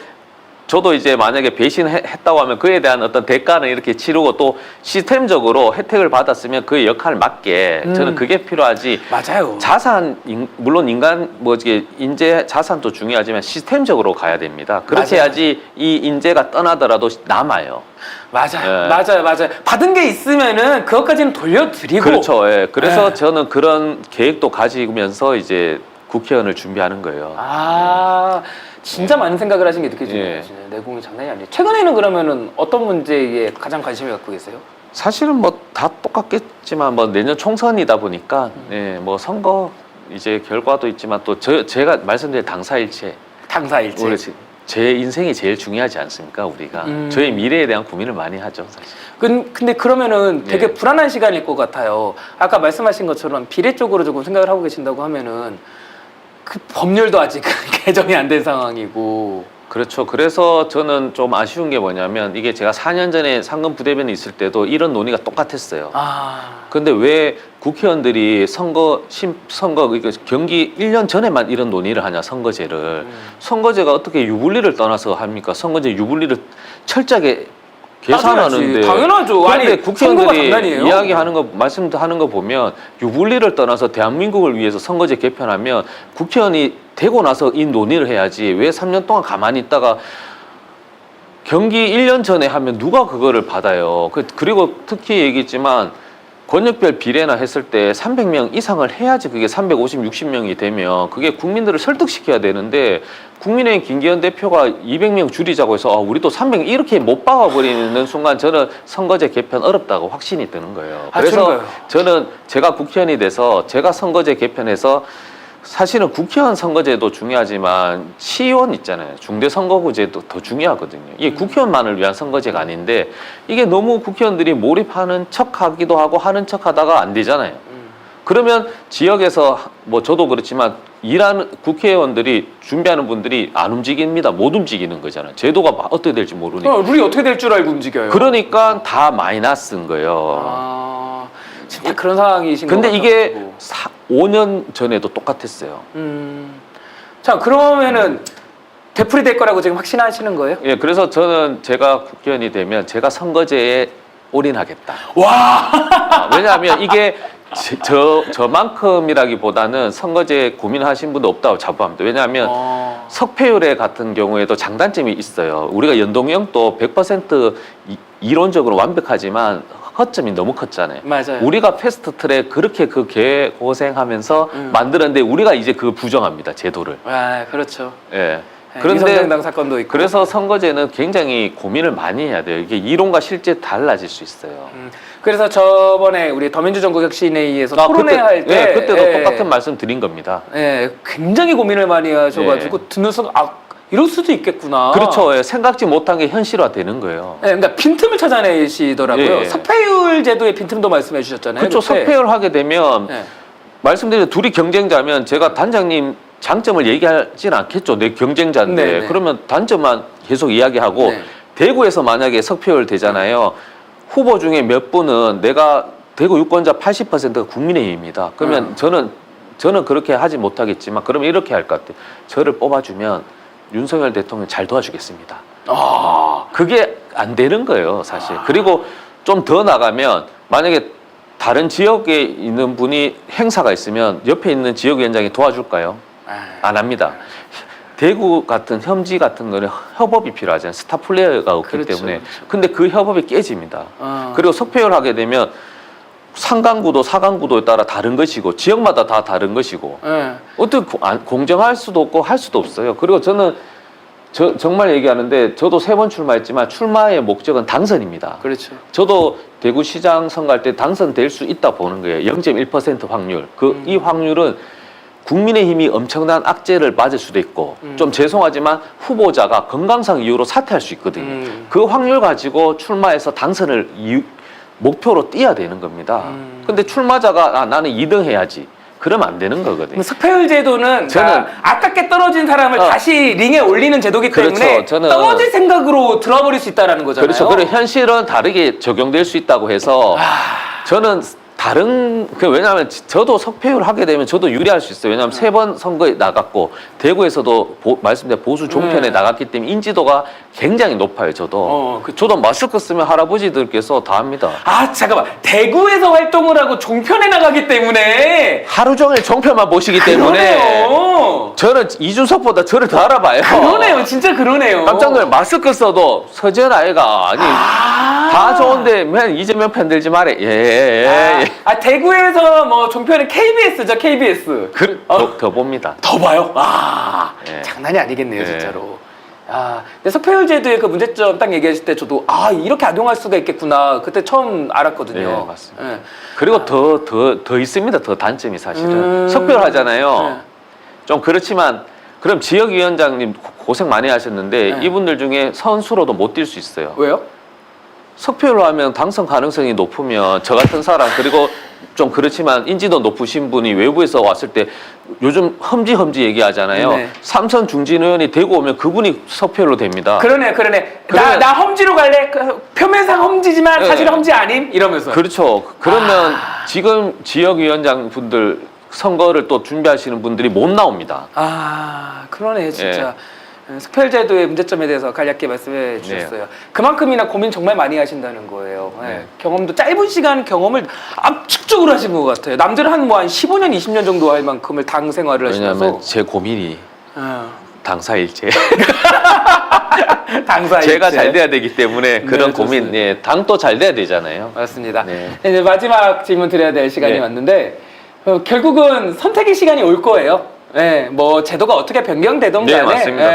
저도 이제 만약에 배신했다고 하면 그에 대한 어떤 대가는 이렇게 치르고 또 시스템적으로 혜택을 받았으면 그의 역할을 맞게 저는 그게 필요하지. 맞아요. 자산 물론 인간 뭐 이게 인재 자산도 중요하지만 시스템적으로 가야 됩니다. 그렇게 맞아요. 해야지 이 인재가 떠나더라도 남아요. 맞아요. 예. 맞아요. 받은 게 있으면은 그것까지는 돌려드리고. 그렇죠. 예. 그래서 예. 저는 그런 계획도 가지면서 이제 국회의원을 준비하는 거예요. 진짜 많은 생각을 하신 게 느껴지네요. 예. 진짜 내공이 장난이 아니에요. 최근에는 그러면은 어떤 문제에 가장 관심을 갖고 계세요? 사실은 뭐 다 똑같겠지만 뭐 내년 총선이다 보니까 예, 뭐 선거 이제 결과도 있지만 또 제가 말씀드린 당사일체 당사일체. 우리 제 인생이 제일 중요하지 않습니까 우리가 저희 미래에 대한 고민을 많이 하죠 사실. 근데 그러면은 되게 예. 불안한 시간일 것 같아요. 아까 말씀하신 것처럼 비례 쪽으로 조금 생각을 하고 계신다고 하면은 그 법률도 아직 개정이 안 된 상황이고 그렇죠. 그래서 저는 좀 아쉬운 게 뭐냐면 이게 제가 4년 전에 상근 부대변에 있을 때도 이런 논의가 똑같았어요. 근데 왜 국회의원들이 선거 이거 경기 1년 전에만 이런 논의를 하냐, 선거제를. 선거제가 어떻게 유불리를 떠나서 합니까? 선거제 유불리를 철저하게 계산하는데. 당연하죠. 그런데 아니, 국회의원들이 이야기하는 거, 말씀하는 거 보면 유불리를 떠나서 대한민국을 위해서 선거제 개편하면 국회의원이 되고 나서 이 논의를 해야지 왜 3년 동안 가만히 있다가 경기 1년 전에 하면 누가 그거를 받아요. 그리고 특히 얘기했지만 권역별 비례나 했을 때 300명 이상을 해야지 그게 350, 60명이 되면 그게 국민들을 설득시켜야 되는데 국민의힘 김기현 대표가 200명 줄이자고 해서 우리도 300 이렇게 못 박아버리는 순간 저는 선거제 개편 어렵다고 확신이 드는 거예요. 그래서 저는 제가 국회의원이 돼서 제가 선거제 개편해서 사실은 국회의원 선거제도 중요하지만 시의원 있잖아요. 중대선거구제도 더 중요하거든요. 이게 국회의원만을 위한 선거제가 아닌데 이게 너무 국회의원들이 몰입하는 척하기도 하고 하는 척하다가 안 되잖아요. 그러면 지역에서 뭐 저도 그렇지만 일하는 국회의원들이 준비하는 분들이 안 움직입니다. 못 움직이는 거잖아요. 제도가 어떻게 될지 모르니까. 룰이 어떻게 될 줄 알고 움직여요. 그러니까 다 마이너스인 거예요. 진짜 그런 상황이신 것 근데 같아가지고. 이게 5년 전에도 똑같았어요. 자, 그러면은 되풀이 될 거라고 지금 확신하시는 거예요? 예, 그래서 저는 제가 국회의원이 되면 제가 선거제에 올인하겠다. 와! 왜냐하면 이게 저만큼이라기보다는 선거제 고민하신 분도 없다고 자부합니다. 왜냐하면 석패율에 같은 경우에도 장단점이 있어요. 우리가 연동형도 100% 이론적으로 완벽하지만 허점이 너무 컸잖아요. 맞아요. 우리가 패스트트랙 그렇게 그 개고생하면서 만들었는데 우리가 이제 그걸 부정합니다. 제도를. 아, 그렇죠. 예. 그런데 위성정당 사건도 있고. 그래서 선거제는 굉장히 고민을 많이 해야 돼요. 이게 이론과 실제 달라질 수 있어요. 그래서 저번에 우리 더민주 전국혁신회의에서 토론회 할 때 그때도 똑같은 말씀 드린 겁니다. 예, 굉장히 고민을 많이 하셔가지고 듣는 순간 이럴 수도 있겠구나. 그렇죠. 예, 생각지 못한 게 현실화되는 거예요. 예, 그러니까 빈틈을 찾아내시더라고요. 예. 석패율 제도의 빈틈도 말씀해 주셨잖아요. 그렇죠. 그때. 석패율 하게 되면 예. 말씀드린 둘이 경쟁자면 제가 단장님 장점을 얘기하진 않겠죠. 내 경쟁자인데. 네네. 그러면 단점만 계속 이야기하고 네. 대구에서 만약에 석패율 되잖아요. 후보 중에 몇 분은 내가 대구 유권자 80%가 국민의힘입니다. 그러면 저는 그렇게 하지 못하겠지만 그러면 이렇게 할 것 같아요. 저를 뽑아주면 윤석열 대통령 잘 도와주겠습니다. 그게 안 되는 거예요, 사실. 그리고 좀 더 나가면 만약에 다른 지역에 있는 분이 행사가 있으면 옆에 있는 지역위원장이 도와줄까요? 안 합니다. 대구 같은 혐지 같은 거는 협업이 필요하잖아요. 스타 플레이어가 없기 그렇죠, 때문에. 그렇죠. 근데 그 협업이 깨집니다. 그리고 석패율 하게 되면 상강구도 사강구도에 따라 다른 것이고 지역마다 다 다른 것이고 예. 어떻게 공정할 수도 없고 할 수도 없어요. 그리고 저는 정말 얘기하는데 저도 3번 출마했지만 출마의 목적은 당선입니다. 그렇죠. 저도 대구시장 선거할 때 당선될 수 있다 보는 거예요. 0.1% 확률. 이 확률은 국민의힘이 엄청난 악재를 맞을 수도 있고 좀 죄송하지만 후보자가 건강상 이유로 사퇴할 수 있거든요. 그 확률 가지고 출마해서 당선을 목표로 띄어야 되는 겁니다. 근데 출마자가 나는 2등 해야지. 그러면 안 되는 거거든요. 석패율 제도는 저는 아깝게 떨어진 사람을 다시 링에 올리는 제도기 때문에 그렇죠. 저는 떨어질 생각으로 들어버릴 수 있다는 거잖아요. 그렇죠. 그리고 현실은 다르게 적용될 수 있다고 해서 저는 왜냐하면 저도 석패율 하게 되면 저도 유리할 수 있어요. 왜냐하면 3번 선거에 나갔고 대구에서도 말씀드린 보수 종편에 나갔기 때문에 인지도가 굉장히 높아요. 저도. 저도 마스크 쓰면 할아버지들께서 다 합니다. 잠깐만. 대구에서 활동을 하고 종편에 나가기 때문에 하루 종일 종편만 보시기 때문에 그러네요. 저는 이준석보다 저를 더 알아봐요. 그러네요. 진짜 그러네요. 깜짝 놀래. 마스크 써도 서지현 아이가 다 좋은데 맨 이재명 편 들지 말해. 예. 대구에서 뭐 종편은 KBS죠. KBS. 더 봅니다. 더 봐요? 예. 장난이 아니겠네요, 예. 진짜로. 근데 석패율 제도의 그 문제점 딱 얘기하실 때 저도 이렇게 악용할 수가 있겠구나. 그때 처음 알았거든요. 네, 맞습니다. 그리고 더 있습니다. 더 단점이 사실은. 석패율 하잖아요. 좀 그렇지만 그럼 지역위원장님 고생 많이 하셨는데 이분들 중에 선수로도 못 뛸 수 있어요. 왜요? 석패율로 하면 당선 가능성이 높으면 저 같은 사람 그리고 좀 그렇지만 인지도 높으신 분이 외부에서 왔을 때 요즘 험지 얘기하잖아요. 네. 삼선 중진 의원이 되고 오면 그분이 석표로 됩니다. 그러네. 나 험지로 갈래. 표면상 험지지만 사실 네. 험지 아님 이러면서. 그렇죠. 그러면 지금 지역위원장 분들 선거를 또 준비하시는 분들이 못 나옵니다. 그러네 진짜. 습혈제도의 문제점에 대해서 간략히 말씀해 주셨어요. 네. 그만큼이나 고민 정말 많이 하신다는 거예요. 네. 네. 경험도 짧은 시간 경험을 압축적으로 하신 것 같아요. 남들은 한 15년, 20년 정도 할 만큼을 당 생활을 하시면서. 왜냐하면 제 고민이 당사일제. 당사 제가 잘 돼야 되기 때문에 그런 네, 고민, 좋습니다. 예, 당도 잘 돼야 되잖아요. 맞습니다. 네. 이제 마지막 질문 드려야 될 시간이 네. 왔는데 결국은 선택의 시간이 올 거예요. 네, 뭐 제도가 어떻게 변경되던 네, 간에 맞습니다.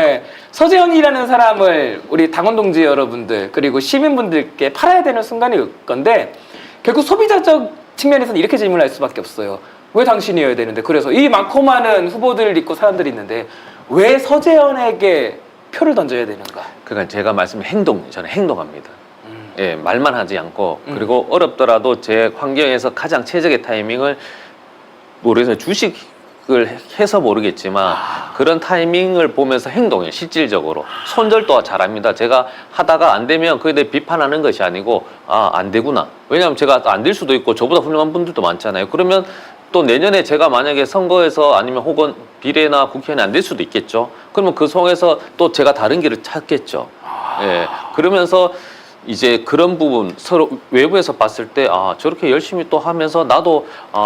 서재현이라는 사람을 우리 당원 동지 여러분들 그리고 시민분들께 팔아야 되는 순간이 올 건데 결국 소비자적 측면에서는 이렇게 질문할 수밖에 없어요. 왜 당신이어야 되는데 그래서 이 많고 많은 후보들 있고 사람들이 있는데 왜 서재현에게 표를 던져야 되는가? 그러니까 제가 말씀한 저는 행동합니다. 예, 말만 하지 않고 그리고 어렵더라도 제 환경에서 가장 최적의 타이밍을 모르겠어요. 주식을 해서 모르겠지만 그런 타이밍을 보면서 행동해요. 실질적으로. 손절도 잘합니다. 제가 하다가 안 되면 그에 대해 비판하는 것이 아니고 안 되구나. 왜냐하면 제가 안 될 수도 있고 저보다 훌륭한 분들도 많잖아요. 그러면 또 내년에 제가 만약에 선거에서 아니면 혹은 비례나 국회의원이 안 될 수도 있겠죠. 그러면 그 속에서 또 제가 다른 길을 찾겠죠. 예. 그러면서 이제 그런 부분 서로 외부에서 봤을 때 저렇게 열심히 또 하면서 나도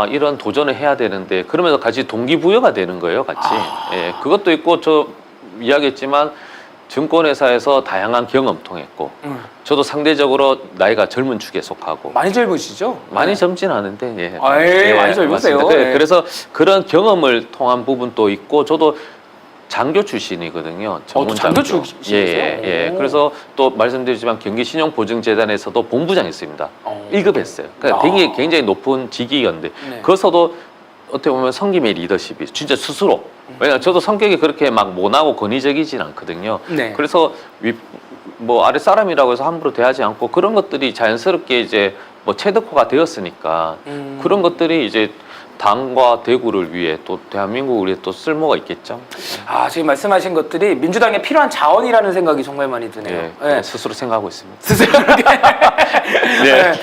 이런 도전을 해야 되는데 그러면서 같이 동기부여가 되는 거예요, 같이. 예. 그것도 있고 저 이야기했지만 증권회사에서 다양한 경험 통했고 저도 상대적으로 나이가 젊은 축에 속하고 많이 젊으시죠? 많이 젊진 않은데 예. 많이 젊으세요. 맞습니다. 네. 그래서 그런 경험을 통한 부분도 있고 저도 장교 출신이거든요. 또 장교 출신이세요? 예. 오. 그래서 또 말씀드리지만 경기신용보증재단에서도 본부장했습니다. 오. 1급했어요. 그러니까 되게 굉장히 높은 직위였는데 네. 거기서도 어떻게 보면 성김의 리더십이 진짜 스스로. 왜냐면 저도 성격이 그렇게 막 모나고 권위적이진 않거든요. 네. 그래서 뭐 아래 사람이라고 해서 함부로 대하지 않고 그런 것들이 자연스럽게 이제 뭐 체득화가 되었으니까 그런 것들이 이제 당과 대구를 위해 또 대한민국을 위해 또 쓸모가 있겠죠. 지금 말씀하신 것들이 민주당에 필요한 자원이라는 생각이 정말 많이 드네요. 예, 네. 스스로 생각하고 있습니다. 스스로 이렇게. 네.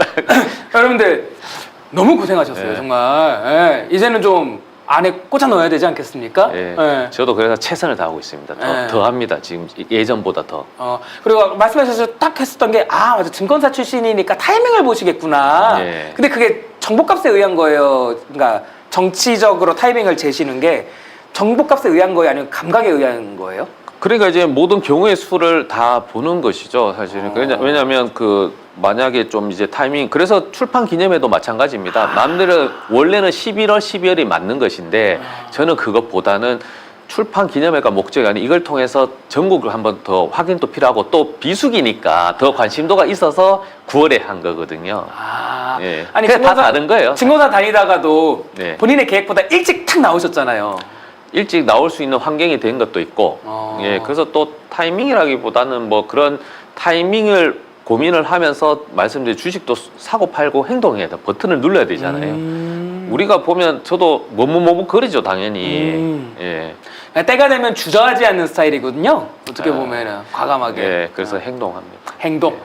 여러분들 너무 고생하셨어요, 네. 정말. 예. 이제는 좀 안에 꽂아 넣어야 되지 않겠습니까? 예. 예. 저도 그래서 최선을 다하고 있습니다. 예. 더 합니다. 지금 예전보다 더. 그리고 말씀하셔서 딱 했었던 게 맞아 증권사 출신이니까 타이밍을 보시겠구나. 예. 근데 그게 정보값에 의한 거예요. 그러니까 정치적으로 타이밍을 재시는 게 정보값에 의한 거예요, 아니면 감각에 의한 거예요? 그러니까 이제 모든 경우의 수를 다 보는 것이죠, 사실은. 왜냐하면 만약에 좀 이제 타이밍, 그래서 출판 기념회도 마찬가지입니다. 남들은 원래는 11월, 12월이 맞는 것인데 저는 그것보다는 출판 기념회가 목적이 아니 이걸 통해서 전국을 한번 더 확인도 필요하고 또 비수기니까 더 관심도가 있어서 9월에 한 거거든요. 예. 아니 그게 다 다른 거예요. 증권사 다니다가도 네. 본인의 계획보다 일찍 탁 나오셨잖아요. 일찍 나올 수 있는 환경이 된 것도 있고, 예, 그래서 또 타이밍이라기보다는 뭐 그런 타이밍을 고민을 하면서 말씀드린 주식도 사고 팔고 행동해야 돼. 버튼을 눌러야 되잖아요. 우리가 보면 저도 뭐뭐 거리죠, 당연히. 예. 때가 되면 주저하지 않는 스타일이거든요. 어떻게 보면은 과감하게. 예, 그래서 행동합니다.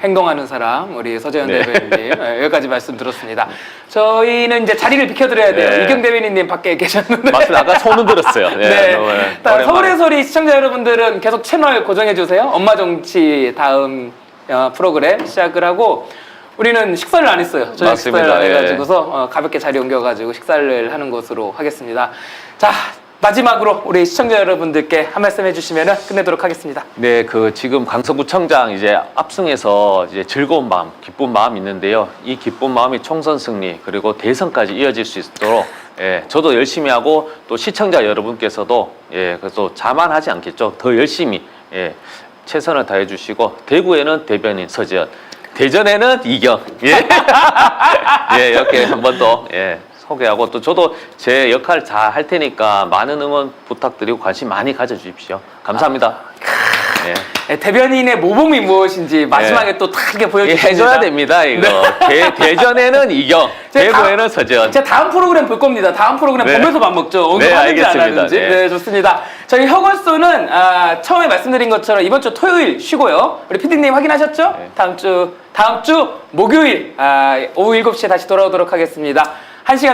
행동하는 사람 우리 서재현 네. 대변인님 여기까지 말씀 들었습니다. 저희는 이제 자리를 비켜드려야 돼요. 네. 이경 대변인님 밖에 계셨는데. 맞습니다. 아까 손은 들었어요. 네. 너무 일단 서울의 소리 시청자 여러분들은 계속 채널 고정해 주세요. 엄마 정치 다음 프로그램 시작을 하고 우리는 식사를 안 했어요. 저희 맞습니다. 식사를 안 예. 해가지고서 가볍게 자리 옮겨가지고 식사를 하는 것으로 하겠습니다. 자. 마지막으로 우리 시청자 여러분들께 한 말씀 해주시면 끝내도록 하겠습니다. 네, 지금 강서구청장 이제 압승해서 이제 즐거운 마음, 기쁜 마음이 있는데요. 이 기쁜 마음이 총선 승리 그리고 대선까지 이어질 수 있도록 저도 열심히 하고 또 시청자 여러분께서도 그래서 자만하지 않겠죠. 더 열심히 최선을 다해 주시고 대구에는 대변인 서재현, 대전에는 이경 이렇게 한 번 더 소개하고 또 저도 제 역할 잘 할 테니까 많은 응원 부탁드리고 관심 많이 가져주십시오. 감사합니다. 대변인의 모범이 무엇인지 마지막에 또 딱 이렇게 예, 보여주십니다. 해줘야 됩니다, 이거. 대전에는 이겨, 대구에는 서전. 제가 다음 프로그램 볼 겁니다. 다음 프로그램 네. 보면서 밥 먹죠. 오늘 네, 하는지 안 알겠습니다. 하는지. 네. 네, 좋습니다. 저희 혁얼소는 처음에 말씀드린 것처럼 이번 주 토요일 쉬고요. 우리 PD님 확인하셨죠? 네. 다음 주 목요일 오후 7시에 다시 돌아오도록 하겠습니다. 1시간